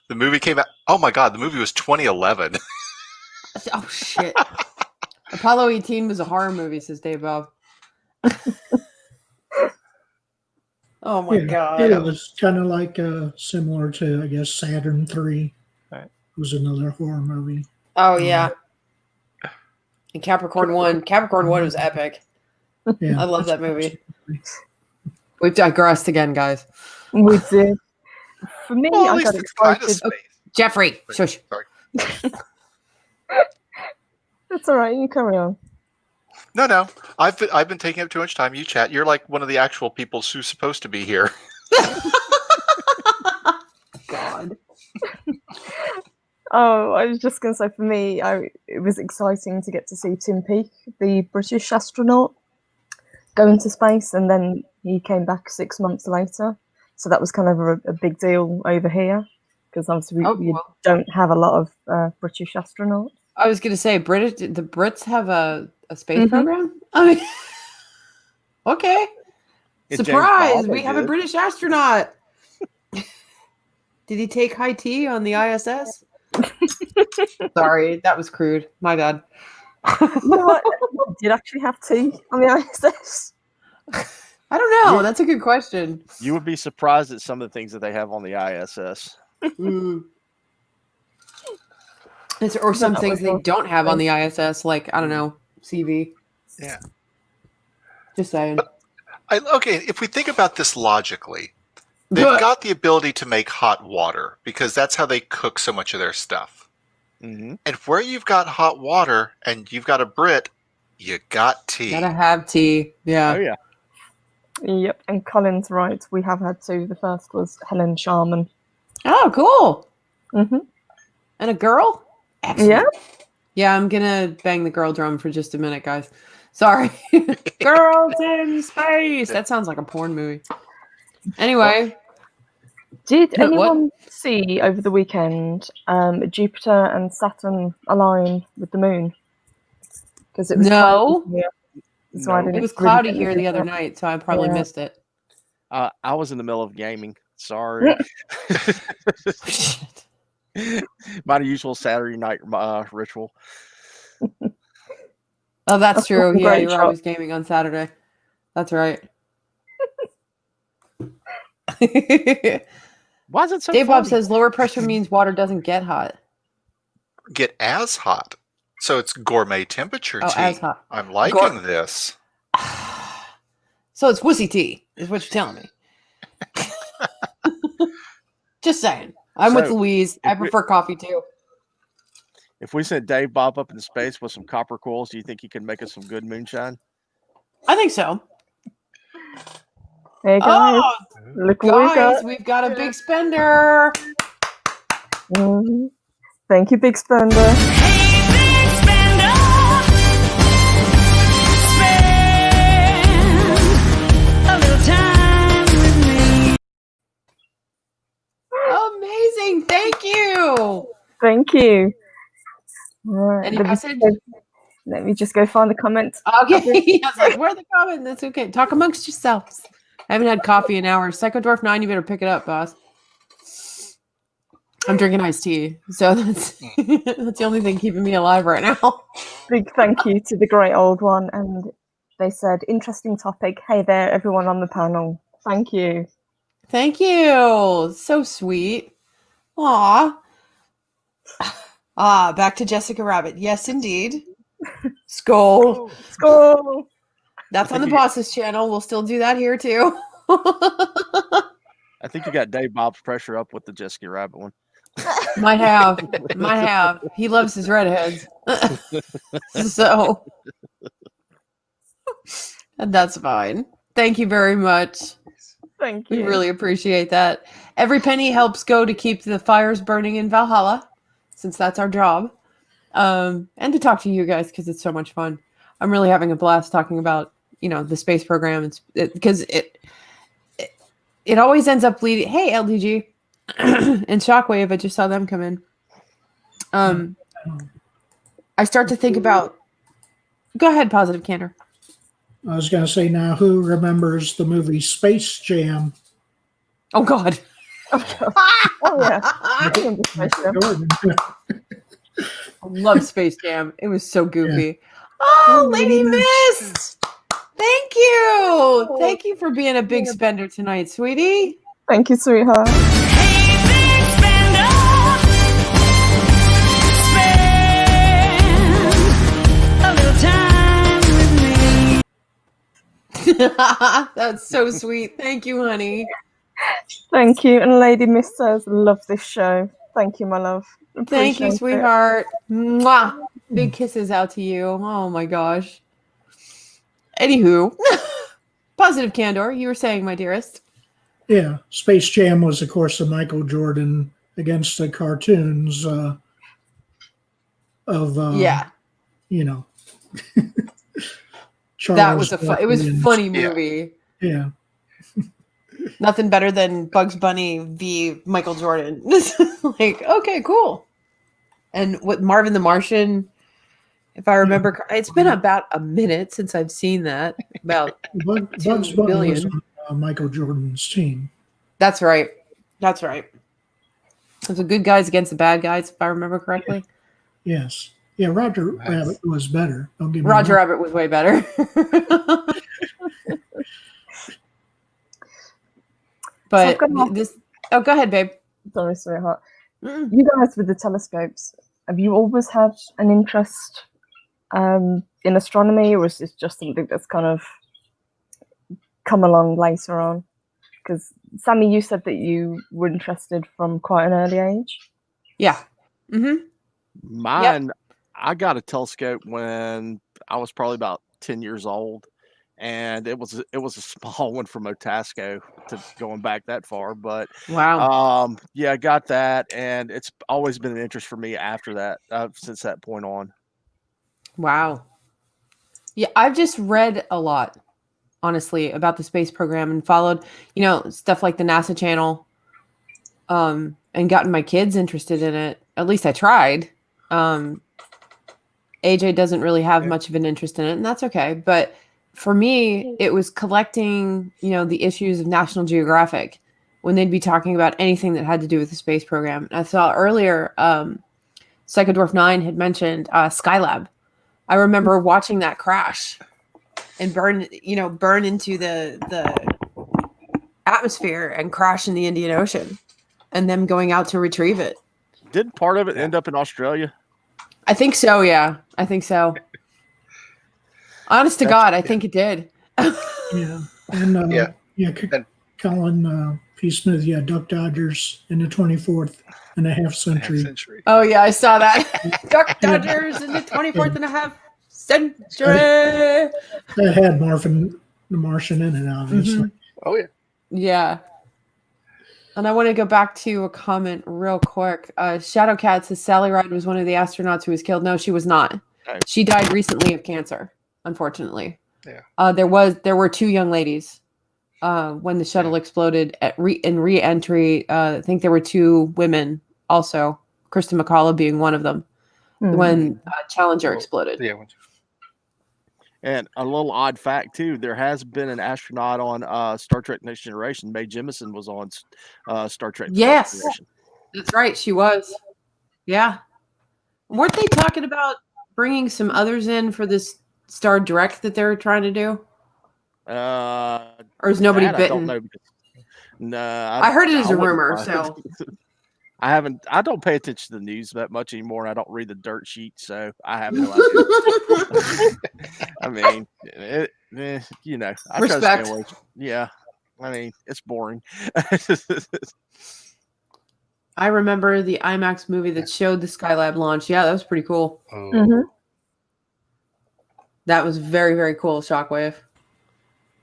The movie came out. Oh my God, the movie was 2011. Oh shit. Apollo 18 was a horror movie, says Dave Bob. Oh my God. It was kind of like similar to, I guess, Saturn 3. Right. It was another horror movie. Oh yeah. And Capricorn 1. Capricorn 1 was epic. Yeah, I love that movie. We've digressed again, guys. We did. For me, Well, at I least got it's kind of excited. space. Jeffrey, shush. Sorry. That's all right. You carry on. No. I've been taking up too much time. You chat. You're like one of the actual people who's supposed to be here. God. Oh, I was just going to say, for me, it was exciting to get to see Tim Peake, the British astronaut, go into space, and then he came back 6 months later. So that was kind of a big deal over here, because obviously we don't have a lot of British astronauts. I was going to say, the Brits have a space program? I mean, okay. It's James Surprise! Bond, We they have a did. British astronaut. Did he take high tea on the ISS? Sorry, that was crude. My bad. You know what? Did actually have tea on the ISS? I don't know. That's a good question. You would be surprised at some of the things that they have on the ISS. Mm. Or some things they don't have on the ISS, like, I don't know, CV. Yeah. Just saying. Okay, if we think about this logically, they've got the ability to make hot water because that's how they cook so much of their stuff. Mm-hmm. And where you've got hot water and you've got a Brit, you got tea. Gotta have tea. Yeah. Oh, yeah. Yep, and Colin's right. We have had two. The first was Helen Sharman. Oh, cool. Mm-hmm. And a girl? Excellent. Yeah. Yeah, I'm gonna bang the girl drum for just a minute, guys. Sorry. Girls in space. That sounds like a porn movie. Anyway. Did What? anyone see over the weekend Jupiter and Saturn align with the moon? Because it was No. cloudy here, so I No. didn't It was really cloudy get here the other that. night, so I probably Yeah. missed it. I was in the middle of gaming. Sorry. My usual Saturday night ritual. Oh, that's true. a Yeah, great you're shot. always gaming on Saturday. That's right. Why is it so Dave Bob funny? says lower pressure means water doesn't get hot. Get as hot. So it's gourmet temperature Oh, tea. as hot. I'm liking this. So it's wussy tea, is what you're telling me. Just saying. I'm with So, Louise. I if we- prefer coffee too. If we sent Dave Bob up into space with some copper coils, do you think he could make us some good moonshine? I think so. There you go. Oh, Look what we guys, got. we've got a big spender. Mhm. Thank you, Big Spender. Amazing. Thank you. Thank you. Right, Any let me message? Let me just go find the comments. Okay. I was like, where are the comments? That's okay. Talk amongst yourselves. I haven't had coffee in hours. Psychodorf 9, you better pick it up, boss. I'm drinking iced tea. So that's that's the only thing keeping me alive right now. Big thank you to the great old one. And they said, interesting topic. Hey there, everyone on the panel. Thank you. Thank you. So sweet. Aw. Back to Jessica Rabbit. Yes, indeed. Skull. Score! That's on the boss's channel. We'll still do that here too. I think you got Dave Bob's pressure up with the Jessica Rabbit one. Might have. He loves his redheads. So that's fine. Thank you very much. Thank We you. really appreciate that. Every penny helps go to keep the fires burning in Valhalla, since that's our job. And to talk to you guys because it's so much fun. I'm really having a blast talking about, the space program because it always ends up leading. Hey, LDG and Shockwave, I just saw them come in. I start to think about. Go ahead, Positive Candor. I was going to say now, who remembers the movie Space Jam? Oh God. Oh, yeah. I remember Space Jam. Jordan. I love Space Jam. It was so goofy. Oh, Lady Mist. Thank you. Thank you for being a big spender tonight, sweetie. Thank you, sweetheart. A little That's so sweet. Thank you, honey. Thank you. And Lady Miss says, love this show. Thank you, my love. Thank you, Appreciate it. sweetheart. Mwah. Big kisses out to you. Oh my gosh. Anywho, positive Candor, you were saying, my dearest. Yeah, Space Jam was, of course, the Michael Jordan against the cartoons of, Yeah, you know, Charles. that was it was a Barkley funny Yeah. movie. Yeah, Nothing better than Bugs Bunny v. Michael Jordan. Like, okay, cool. And what Marvin the Martian, if I remember, it's been about a minute since I've seen that. About Bugs 2 Bunny was billion. on Michael Jordan's team. That's right. That's right. It was the good guys against the bad guys, if I remember correctly. Yes. Yeah, Roger Nice. Rabbit was better. Don't get me Roger wrong. Rabbit was way better. But So I've got this. Oh, go ahead, babe. Sorry, sweetheart. Mm. You guys with the telescopes, have you always had an interest in astronomy, or is this just something that's kind of come along later on? Because Sammy, you said that you were interested from quite an early age. Yeah. Mm-hmm. Mine, I got a telescope when I was probably about 10 years old, and it was a small one from Otasco, to going back that far. But Wow. yeah, I got that, and it's always been an interest for me after that, since that point on. Wow. Yeah, I've just read a lot, honestly, about the space program and followed, stuff like the NASA channel, and gotten my kids interested in it. At least I tried. AJ doesn't really have much of an interest in it, and that's okay. But for me, it was collecting, the issues of National Geographic when they'd be talking about anything that had to do with the space program. And I saw earlier, Psychodorf 9 had mentioned Skylab. I remember watching that crash and burn into the atmosphere and crash in the Indian Ocean, and them going out to retrieve it. Did part of it end up in Australia? I think so. Yeah, I think so. Honest to God, I think it did. Yeah. And Yeah. And- Colin P. Smith, Duck Dodgers in the 24th and a half century. Oh yeah, I saw that. Duck Dodgers in the 24th and a half century. That had Marvin the Martian in it, obviously. Oh yeah. Yeah. And I want to go back to a comment real quick. Shadowcat says Sally Ride was one of the astronauts who was killed. No, she was not. Okay. She died recently of cancer, unfortunately. Yeah. There were 2 young ladies when the shuttle exploded in re-entry. I think there were 2 women also, Kristen McCullough being one of them, when Challenger exploded. Yeah. And a little odd fact too, there has been an astronaut on Star Trek Next Generation. Mae Jemison was on Star Trek Yes. Next Generation. That's right, she was. Yeah. Weren't they talking about bringing some others in for this Star Direct that they're trying to do? Or is nobody that bitten? I don't know. No, I heard it as a wouldn't rumor, mind. so I don't pay attention to the news that much anymore, and I don't read the dirt sheet, so I have no idea. I mean, I try to Respect. stay away. Yeah, I mean, it's boring. I remember the IMAX movie that showed the Skylab launch. Yeah, that was pretty cool. Oh. That was very, very cool, Shockwave.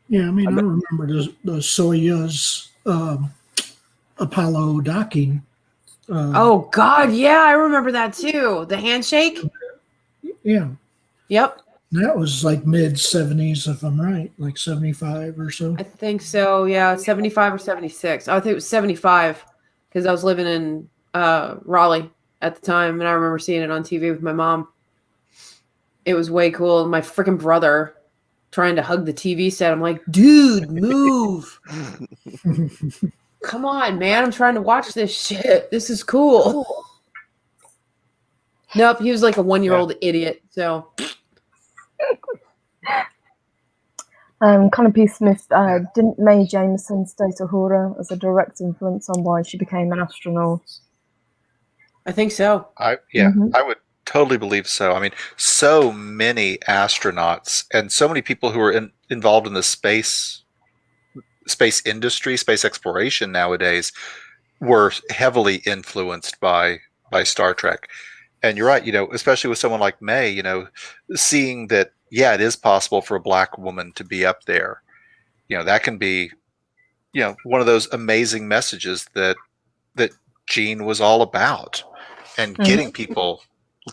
Yeah, I mean, I remember the Soyuz Apollo docking. Oh, God, yeah, I remember that too. The handshake? Yeah, Yep, that was like mid 70s, if I'm right, like 75 or so. I think so. Yeah, 75 or 76. I think it was 75 because I was living in Raleigh at the time, and I remember seeing it on TV with my mom. It was way cool. My freaking brother trying to hug the TV set. I'm like, dude, move. Come on, man. I'm trying to watch this shit. This is cool. Nope, he was like a 1-year-old idiot. So Connor P. Smith, didn't Mae Jemison state Uhura as a direct influence on why she became an astronaut? I think so. I would totally believe so. I mean, so many astronauts and so many people who were involved in the space industry, space exploration nowadays, were heavily influenced by Star Trek. And you're right, especially with someone like May, seeing that, yeah, it is possible for a black woman to be up there. That can be, one of those amazing messages that Gene was all about, and getting people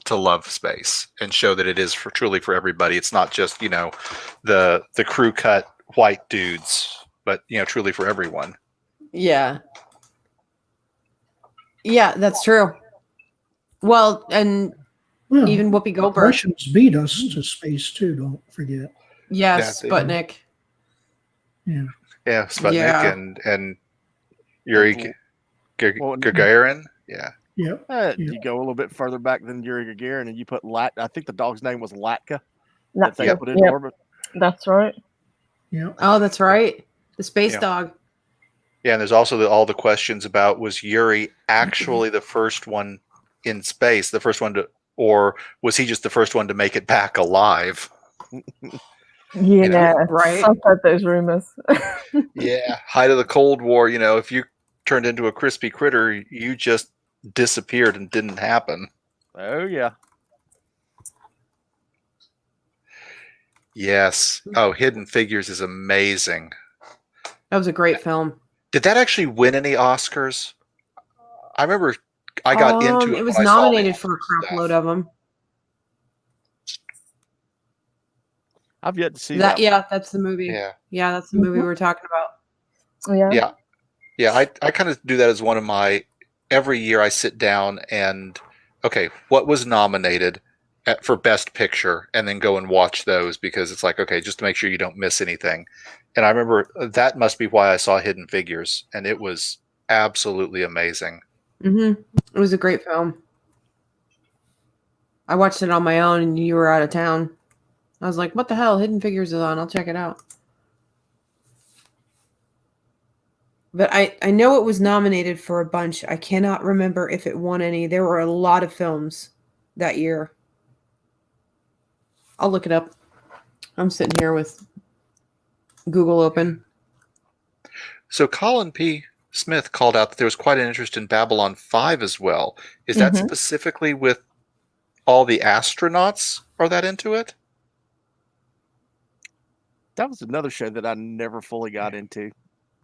to love space and show that it is truly for everybody. It's not just, the crew cut white dudes, but, truly for everyone. Yeah. Yeah, that's true. Well, and Well, even Whoopi the Goldberg. Russians beat us to space too. Don't forget. Yes, Yeah, Sputnik. Yeah. Yeah, Sputnik Yeah. and Yuri Gagarin. Yeah. Yep. You go a little bit further back than Yuri Gagarin, and you put I think the dog's name was Latka. That, That they Yep. put in orbit. that's right. Yeah. Oh, that's right. The space Yeah. dog. Yeah, and there's also all the questions about, was Yuri actually the first one in space, the first one to, or was he just the first one to make it back alive? Yeah, right. I've heard those rumors. Yeah, height of the Cold War, if you turned into a crispy critter, you just disappeared and didn't happen. Oh yeah. Yes. Oh, Hidden Figures is amazing. That was a great film. Did that actually win any Oscars? I remember I got into it. It was when I saw nominated the for a crap stuff. load of them. I've yet to see that. Yeah, that's the movie. Yeah. Yeah, that's the movie we're talking about. Yeah. Yeah. I kind of do that as one of my, every year I sit down and, okay, what was nominated for Best Picture, and then go and watch those, because it's like, okay, just to make sure you don't miss anything. And I remember that must be why I saw Hidden Figures, and it was absolutely amazing. Mm-hmm. It was a great film. I watched it on my own, and you were out of town. I was like, what the hell? Hidden Figures is on. I'll check it out. But I know it was nominated for a bunch. I cannot remember if it won any. There were a lot of films that year. I'll look it up. I'm sitting here with Google open. So Colin P. Smith called out that there was quite an interest in Babylon 5 as well. Is that specifically with all the astronauts? Are that into it? That was another show that I never fully got into.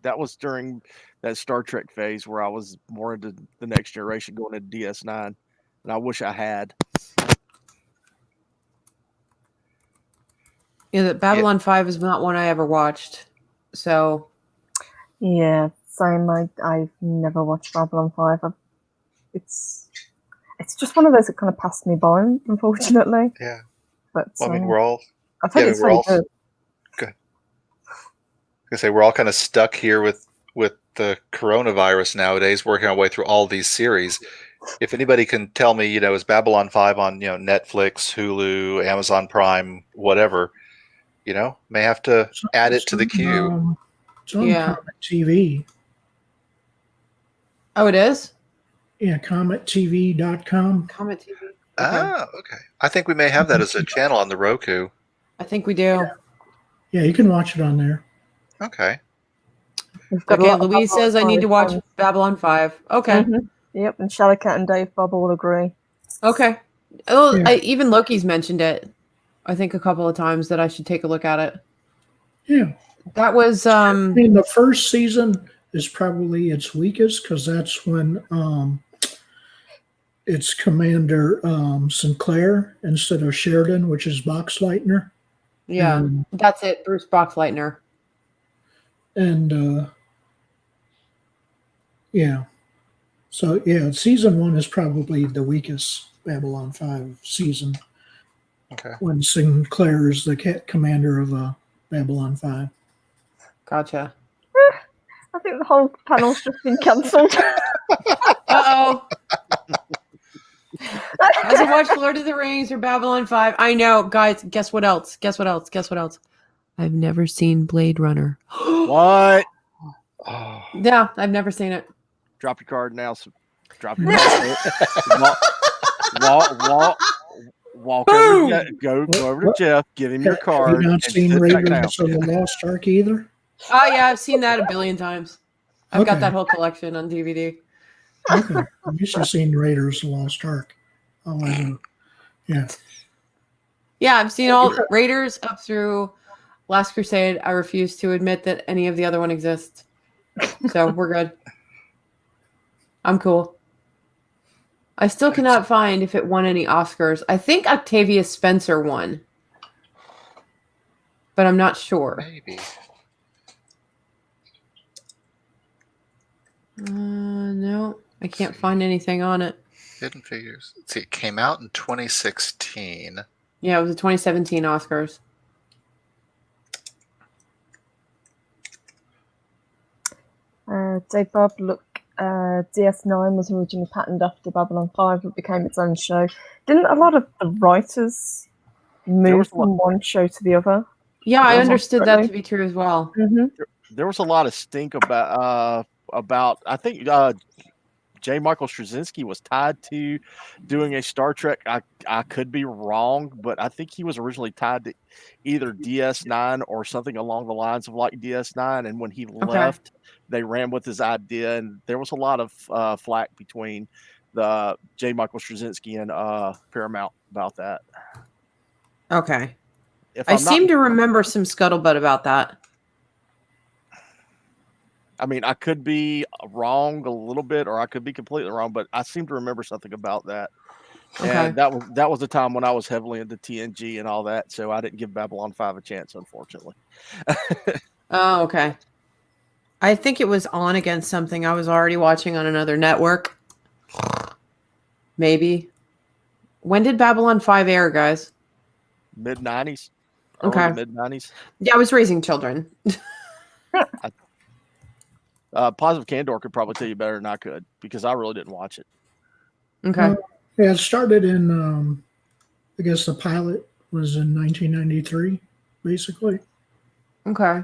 That was during that Star Trek phase where I was more into the Next Generation, going into DS9, and I wish I had. Yeah, that Babylon 5 is not one I ever watched. So Yeah, same. I've never watched Babylon 5. It's just one of those that kind of passed me by, unfortunately. Yeah. But Well, I mean, we're all, I've heard yeah, it's we're really all- good. I say we're all kind of stuck here with the coronavirus nowadays, working our way through all these series. If anybody can tell me, is Babylon 5 on, Netflix, Hulu, Amazon Prime, whatever, may have to add it to the queue. It's on Yeah. Comet TV. Oh, it is? Yeah, comettv.com. Comet TV. Okay. Ah, okay. I think we may have that as a channel on the Roku. I think we do. Yeah, you can watch it on there. Okay. We've got a Okay, lot of Louise Babylon says I need to 5 watch fans. Babylon 5. Okay. Mhm. Yep, and Shalakat and Dave Bob all agree. Okay. Oh, Yeah. even Loki's mentioned it. I think a couple of times that I should take a look at it. Yeah. That was I mean, the first season is probably its weakest, because that's when it's Commander Sinclair instead of Sheridan, which is Boxleitner. yeah, that's it. Bruce Boxleitner. And yeah. So yeah, season 1 is probably the weakest Babylon 5 season, Okay. when Sinclair is the commander of Babylon 5. Gotcha. I think the whole panel's just been cancelled. Uh-oh. Hasn't watched Lord of the Rings or Babylon 5. I know. Guys, guess what else? Guess what else? Guess what else? I've never seen Blade Runner. What? Oh. Yeah, I've never seen it. Drop your card now. So drop your card. walk over to Boom! go over to Jeff, give him your Have card, you and not seen sit back Raiders down. of the Lost Ark either? Oh yeah, I've seen that a billion times. I've got Okay. that whole collection on DVD. Okay. I've usually seen Raiders of the Lost Ark. Always, yeah. Yeah, I've seen all Raiders up through Last Crusade. I refuse to admit that any of the other one exists. So we're good. I'm cool. I still cannot find if it won any Oscars. I think Octavia Spencer won, but I'm not sure. Maybe. No, I can't find anything on it. Hidden Figures. Let's see, it came out in 2016. Yeah, it was the 2017 Oscars. Dave Bob, look, DS9 was originally patterned after Babylon 5, but became its own show. Didn't a lot of the writers move from one show to the other? Yeah, I understood that to be true as well. Mm-hmm. There was a lot of stink about I think J. Michael Straczynski was tied to doing a Star Trek. I could be wrong, but I think he was originally tied to either DS9 or something along the lines of like DS9. And when he left, they ran with his idea, and there was a lot of flack between the J. Michael Straczynski and Paramount about that. Okay. I seem to remember some scuttlebutt about that. I mean, I could be wrong a little bit, or I could be completely wrong, but I seem to remember something about that. Okay. And that was the time when I was heavily into TNG and all that, so I didn't give Babylon 5 a chance, unfortunately. Oh, okay. I think it was on against something I was already watching on another network. Maybe. When did Babylon 5 air, guys? Mid-90s. Okay. Mid-90s. Yeah, I was raising children. Positive Candor could probably tell you better than I could, because I really didn't watch it. Okay. Yeah, it started in, I guess the pilot was in 1993, basically. Okay.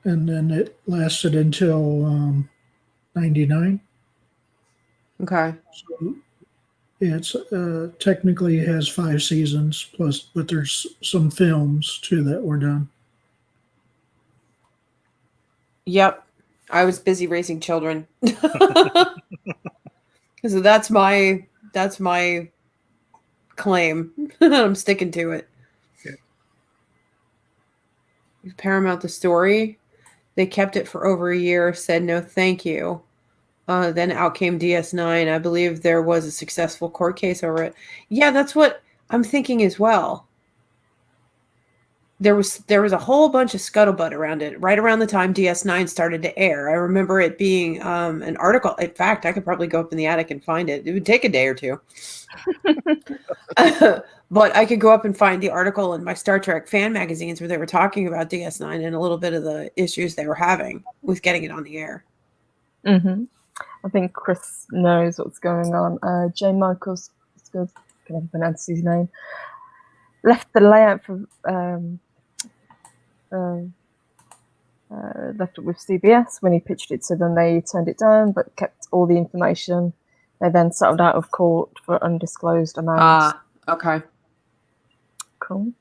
And then it lasted until 99. Okay. So it's technically it has 5 seasons plus, but there's some films too that were done. Yep. I was busy raising children. So that's my claim. I'm sticking to it. Yeah. Paramount the story. They kept it for over a year, said no thank you. Then out came DS9. I believe there was a successful court case over it. Yeah, that's what I'm thinking as well. There was a whole bunch of scuttlebutt around it right around the time DS9 started to air. I remember it being an article. In fact, I could probably go up in the attic and find it. It would take a day or two. But I could go up and find the article in my Star Trek fan magazines where they were talking about DS9 and a little bit of the issues they were having with getting it on the air. Mm-hmm. I think Chris knows what's going on. J. Michaels, it's good, I can never pronounce his name, left the layout for left it with CBS when he pitched it to them. They turned it down, but kept all the information. They then settled out of court for undisclosed amounts. Okay. Cool.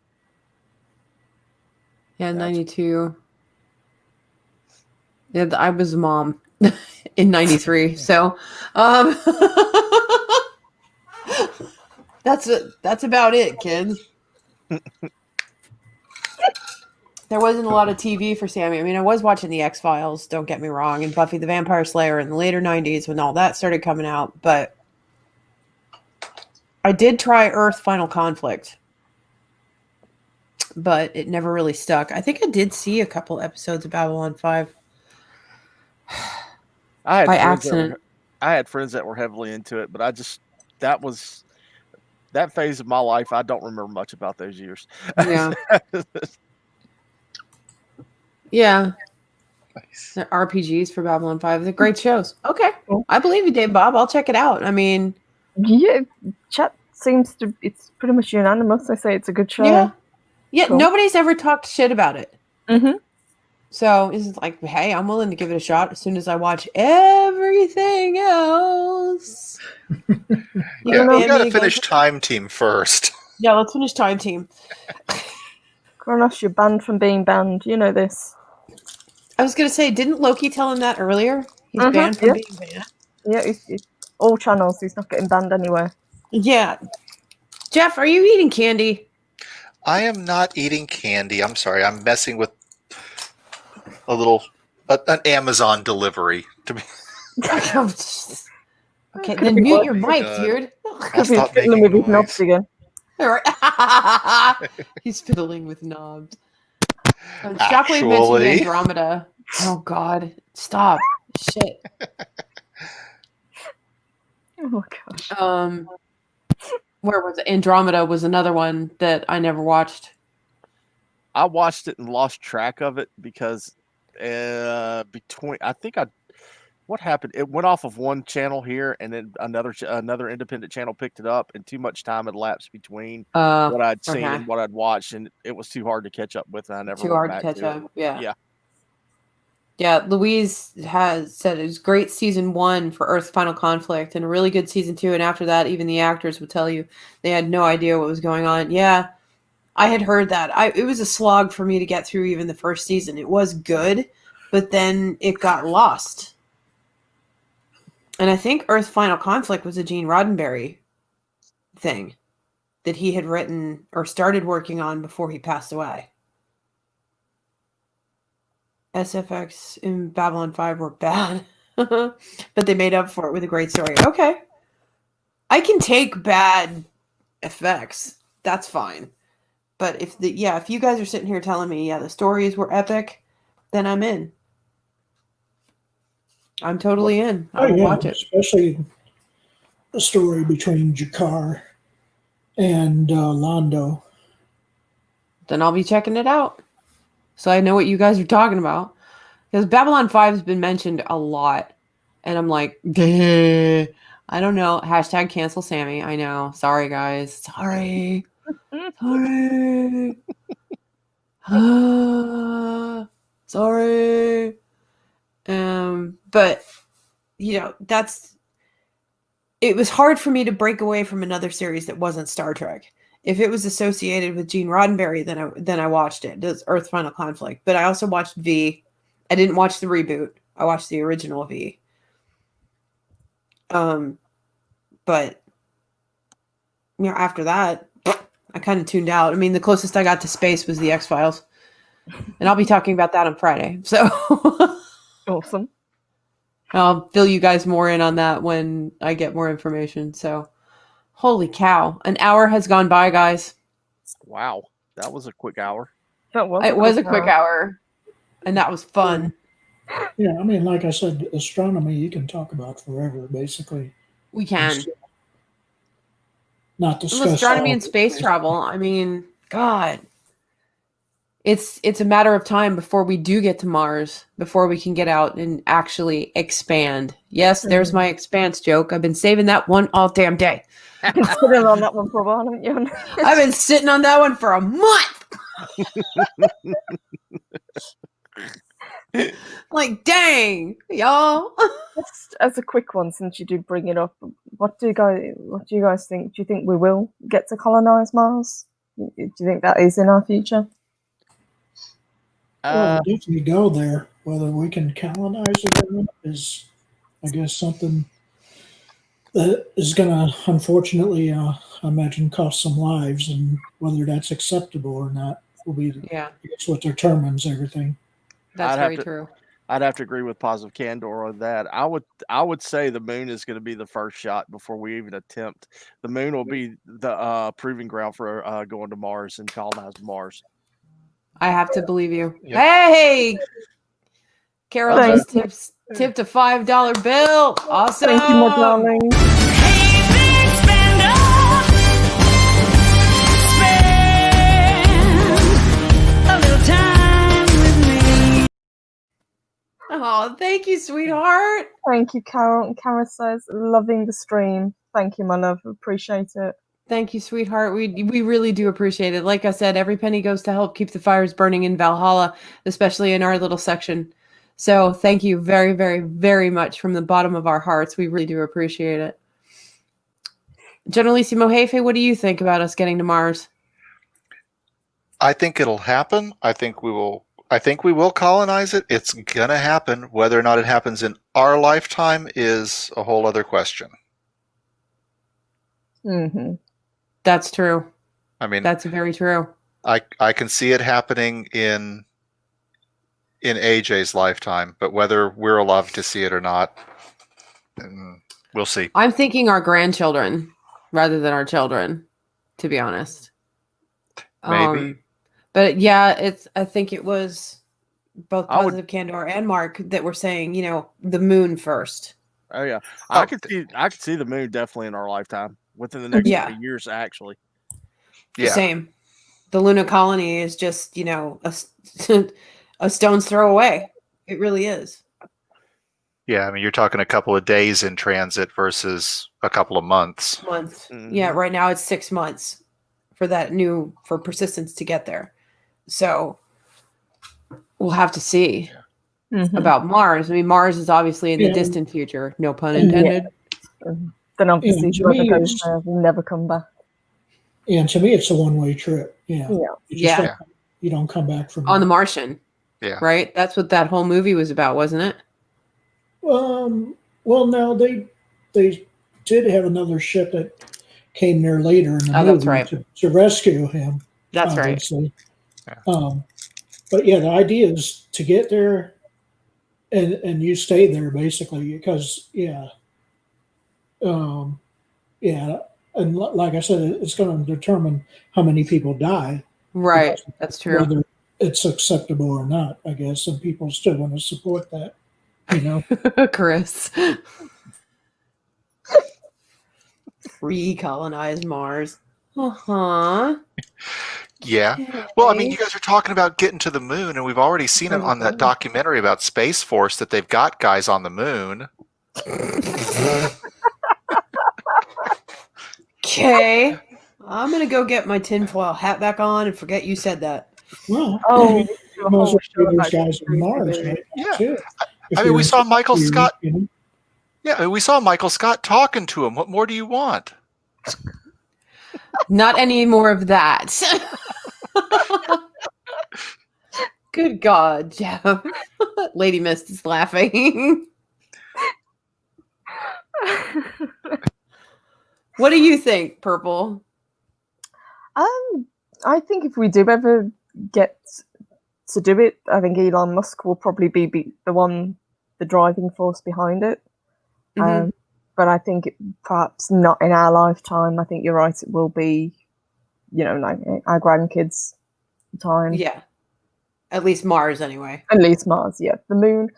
Yeah, 92. Yeah, I was a mom in 93. So that's about it, kids. There wasn't a lot of TV for Sammy. I mean, I was watching the X-Files, don't get me wrong, and Buffy the Vampire Slayer in the later 90s when all that started coming out, but I did try Earth Final Conflict, but it never really stuck. I think I did see a couple episodes of Babylon 5 by accident. I had friends that were heavily into it, but that phase of my life, I don't remember much about those years. Yeah. Yeah. Nice. The RPGs for Babylon 5. They're great shows. Okay. I believe you, Dave Bob. I'll check it out. I mean, Yeah, chat seems to, it's pretty much unanimous. They say it's a good show. yeah. Yeah, Cool. Nobody's ever talked shit about it. Mm-hmm. So it's like, hey, I'm willing to give it a shot as soon as I watch everything else. You Yeah, can we ban got me to again finish for- Time Team first. Yeah, let's finish Time Team. Kronos, you're banned from being banned. You know this. I was gonna say, didn't Loki tell him that earlier? He's Mhm, banned from yeah. being banned. Yeah, all channels. He's not getting banned anywhere. Yeah. Jeff, are you eating candy? I am not eating candy. I'm sorry. I'm messing with an Amazon delivery. To be, Okay, Could then be mute worse. your Oh my mic, God. dude. I'll Could be stop fiddling making with his knobs noise. again. All right. He's fiddling with knobs. Shockwave mentioned Actually, Andromeda. Oh God, stop! Shit. Oh my gosh. Where was it? Andromeda was another one that I never watched. I watched it and lost track of it because what happened? It went off of one channel here, and then another independent channel picked it up, and too much time had lapsed between what I'd seen Okay. and what I'd watched, and it was too hard to catch up with, and I never Too went hard to back catch to up. Yeah. Yeah. Yeah, Louise has said it was great season 1 for Earth's Final Conflict and a really good season 2. And after that, even the actors would tell you they had no idea what was going on. Yeah, I had heard that. It was a slog for me to get through even the first season. It was good, but then it got lost. And I think Earth Final Conflict was a Gene Roddenberry thing that he had written or started working on before he passed away. SFX and Babylon 5 were bad, but they made up for it with a great story. Okay. I can take bad effects. That's fine. But if you guys are sitting here telling me, the stories were epic, then I'm in. I'm totally in. I will watch it. especially the story between Jakar and Londo. Then I'll be checking it out. So I know what you guys are talking about. Because Babylon 5 has been mentioned a lot. And I'm like, duh. I don't know. Hashtag cancel Sammy. I know. Sorry, guys. Sorry. Sorry. Sorry. But it was hard for me to break away from another series that wasn't Star Trek. If it was associated with Gene Roddenberry, then I watched it. It's Earth Final Conflict. But I also watched V. I didn't watch the reboot. I watched the original V. But after that, I kind of tuned out. I mean, the closest I got to space was the X-Files. And I'll be talking about that on Friday. So Awesome. I'll fill you guys more in on that when I get more information. So holy cow. An hour has gone by, guys. Wow, that was a quick hour. That was. It was a quick hour. And that was fun. Yeah, I mean, like I said, astronomy you can talk about forever, basically. We can. Not discuss Astronomy all and the space travel. I mean, God. It's a matter of time before we do get to Mars, before we can get out and actually expand. Yes, there's my expanse joke. I've been saving that one all damn day. You've been sitting on that one for a while, haven't you? I've been sitting on that one for a month. Like, dang, y'all. Just as a quick one, since you did bring it up, what do you guys think? Do you think we will get to colonize Mars? Do you think that is in our future? Well, we'll definitely go there. Whether we can colonize it or not is, I guess, something that is going to, unfortunately, I imagine, cost some lives, and whether that's acceptable or not will be, Yeah, I guess, what determines everything. that's I'd have very to- true. I'd have to agree with Positive Candor on that. I would say the moon is going to be the first shot before we even attempt. The moon will be the proving ground for going to Mars and colonizing Mars. I have to believe you. Yep. Hey, Carol Thank just tipped a $5 bill. Awesome. Thank you, my darling. Oh, thank you, sweetheart. Thank you, Carol. And Kara says, loving the stream. Thank you, my love. Appreciate it. Thank you, sweetheart. We really do appreciate it. Like I said, every penny goes to help keep the fires burning in Valhalla, especially in our little section. So thank you very, very, very much from the bottom of our hearts. We really do appreciate it. Generalissimo Hefe, what do you think about us getting to Mars? I think it'll happen. I think we will colonize it. It's gonna happen. Whether or not it happens in our lifetime is a whole other question. Mm-hmm. That's true. I mean, That's very true. I can see it happening in AJ's lifetime, but whether we're alive to see it or not, we'll see. I'm thinking our grandchildren rather than our children, to be honest. Maybe. But yeah, I think it was both I would- Positive Candor and Mark that were saying, the moon first. Oh yeah, Oh, I could see the moon definitely in our lifetime, within the next Yeah. 20 years, actually. Yeah. Same. The Luna colony is just, a stone's throw away. It really is. Yeah, I mean, you're talking a couple of days in transit versus a couple of months. Months. Mhm. Yeah, right now it's 6 months for persistence to get there. So we'll have to see Mm-hmm. about Mars. I mean, Mars is obviously in the Yeah. distant future. No pun intended. Then obviously to whoever me, goes it's- there will never come back. Yeah, and to me, it's a one-way trip. Yeah. Yeah. You just Yeah. you don't come back from On the there. Martian. Yeah. Right? That's what that whole movie was about, wasn't it? Well, no, they did have another ship that came there later in the Oh, movie that's right. to rescue him. That's right. obviously. Yeah. But yeah, the idea is to get there and you stay there basically because and like I said, it's going to determine how many people die, Right. That's true. whether it's acceptable or not. I guess, and people still want to support that. Chris. Recolonize Mars. Uh-huh. Yeah. Well, I mean, you guys are talking about getting to the moon, and we've already seen it on that documentary about Space Force that they've got guys on the moon. Okay. I'm going to go get my tinfoil hat back on and forget you said that. Well, Oh, most of show those about guys the on Mars, movie. right? Yeah. Too. If I mean, you're we saw Michael serious, Scott. you know? Yeah, I mean, we saw Michael Scott talking to him. What more do you want? Not any more of that. Good God, Jeff. Lady Mist is laughing. What do you think, Purple? I think if we do ever get to do it, I think Elon Musk will probably be the driving force behind it. Mhm. But I think perhaps not in our lifetime. I think you're right. It will be, like our grandkids' time. Yeah. At least Mars, anyway. At least Mars. Yeah, the moon.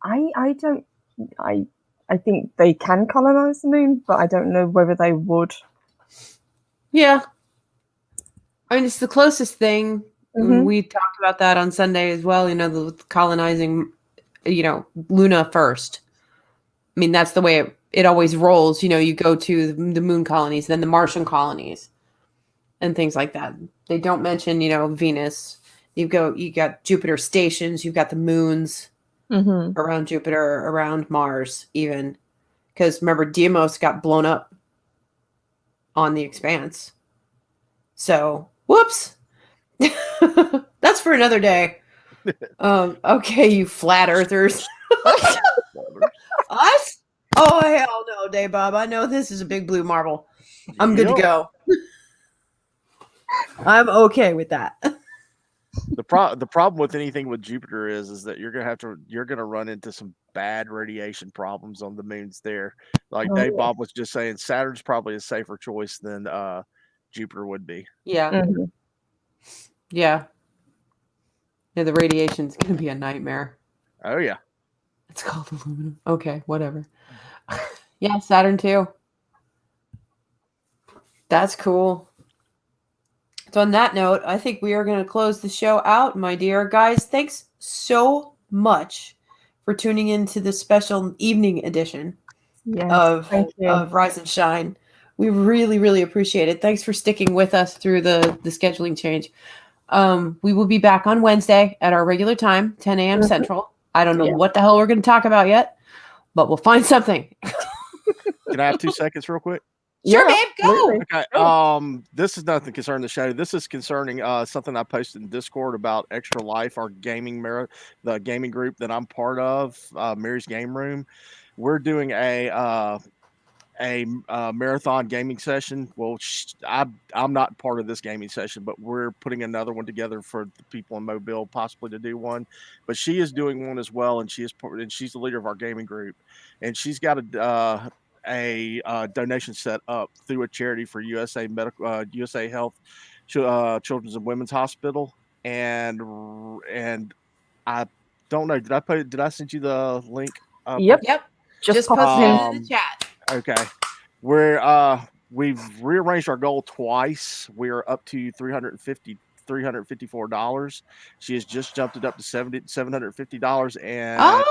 I think they can colonize the moon, but I don't know whether they would. Yeah. I mean, it's the closest thing. Mhm. We talked about that on Sunday as well, the colonizing, Luna first. I mean, that's the way it always rolls. You go to the moon colonies, then the Martian colonies and things like that. They don't mention, Venus. You got Jupiter stations, you've got the moons Mm-hmm. around Jupiter, around Mars, even. Because remember, Deimos got blown up on the Expanse. So, whoops. That's for another day. Okay, you flat earthers. Us? Oh, hell no, Day Bob. I know this is a big blue marble. I'm good to Yep. go. I'm okay with that. The problem with anything with Jupiter is that you're gonna run into some bad radiation problems on the moons there. Like Oh, Dave yeah. Bob was just saying, Saturn's probably a safer choice than Jupiter would be. Yeah. Mm-hmm. Yeah. Yeah, the radiation's going to be a nightmare. Oh yeah. It's called aluminum. Okay, whatever. Yeah, Saturn too. That's cool. So on that note, I think we are going to close the show out, my dear guys. Thanks so much for tuning in to this special evening edition Yes, of thank you. Rise and Shine. We really, really appreciate it. Thanks for sticking with us through the scheduling change. We will be back on Wednesday at our regular time, 10 a.m. Central. I don't know what the hell we're going to talk about yet, but we'll find something. Can I have 2 seconds real quick? Sure, babe, go. Okay. This is nothing concerning the show. This is concerning something I posted in Discord about Extra Life, our the gaming group that I'm part of, Mary's Game Room. We're doing a marathon gaming session. Well, I'm not part of this gaming session, but we're putting another one together for the people in Mobile, possibly to do one. But she is doing one as well, and she's the leader of our gaming group, and she's got a donation set up through a charity for USA Health, Children's and Women's Hospital, and I don't know. Did I send you the link? Yep. Just posted it in the chat. Okay. We've rearranged our goal twice. We're up to $354. She has just jumped it up to $750, and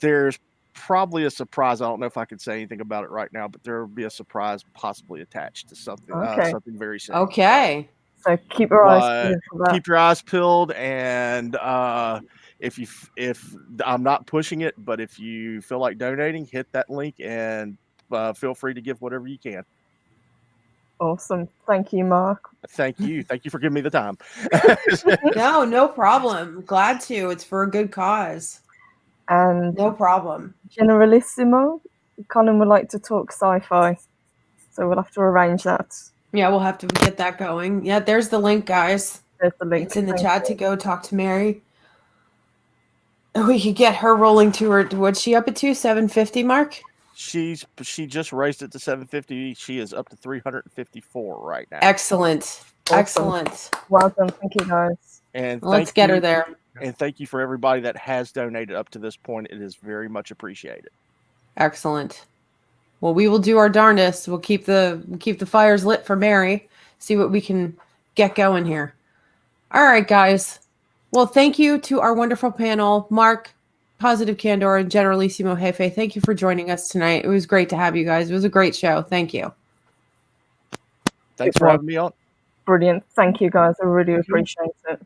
there's probably a surprise. I don't know if I can say anything about it right now, but there will be a surprise possibly attached to something something very soon. Okay. So keep your eyes peeled for that. Keep your eyes peeled, and if I'm not pushing it, but if you feel like donating, hit that link and feel free to give whatever you can. Awesome. Thank you, Mark. Thank you for giving me the time. No problem. Glad to. It's for a good cause. And no problem. Generalissimo, Colin would like to talk sci-fi, so we'll have to arrange that. Yeah, we'll have to get that going. Yeah, there's the link, guys. There's the link. It's in the chat to go talk to Mary. We could get her rolling to her. What's she up to? 750, Mark? She just raised it to 750. She is up to 354 right now. Excellent. Awesome. Excellent. Well done. Thank you, guys. And let's get her there. And thank you for everybody that has donated up to this point. It is very much appreciated. Excellent. Well, we will do our darndest. We'll keep the fires lit for Mary. See what we can get going here. All right, guys. Well, thank you to our wonderful panel, Mark, Positive Candor, and Generalissimo Jefe. Thank you for joining us tonight. It was great to have you guys. It was a great show. Thank you. Thanks for having me on. Brilliant. Thank you, guys. I really appreciate it.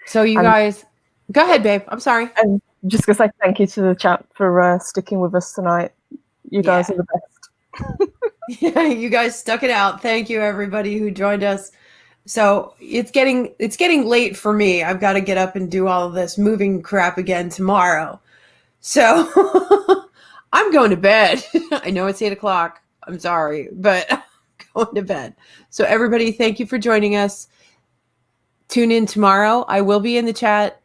So you guys, go ahead, babe. I'm sorry. And just going to say thank you to the chat for sticking with us tonight. You guys are the best. Yeah, you guys stuck it out. Thank you, everybody who joined us. So it's getting late for me. I've got to get up and do all of this moving crap again tomorrow. So I'm going to bed. I know it's 8:00. I'm sorry, but I'm going to bed. So everybody, thank you for joining us. Tune in tomorrow. I will be in the chat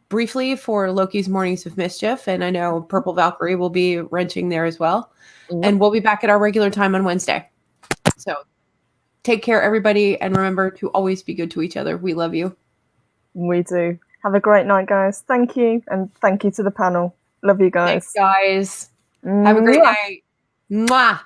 briefly for Loki's Mornings of Mischief, and I know Purple Valkyrie will be wrenching there as well. And we'll be back at our regular time on Wednesday. So take care, everybody, and remember to always be good to each other. We love you. We do. Have a great night, guys. Thank you, and thank you to the panel. Love you guys. Thanks, guys. Have a great night. Mwah.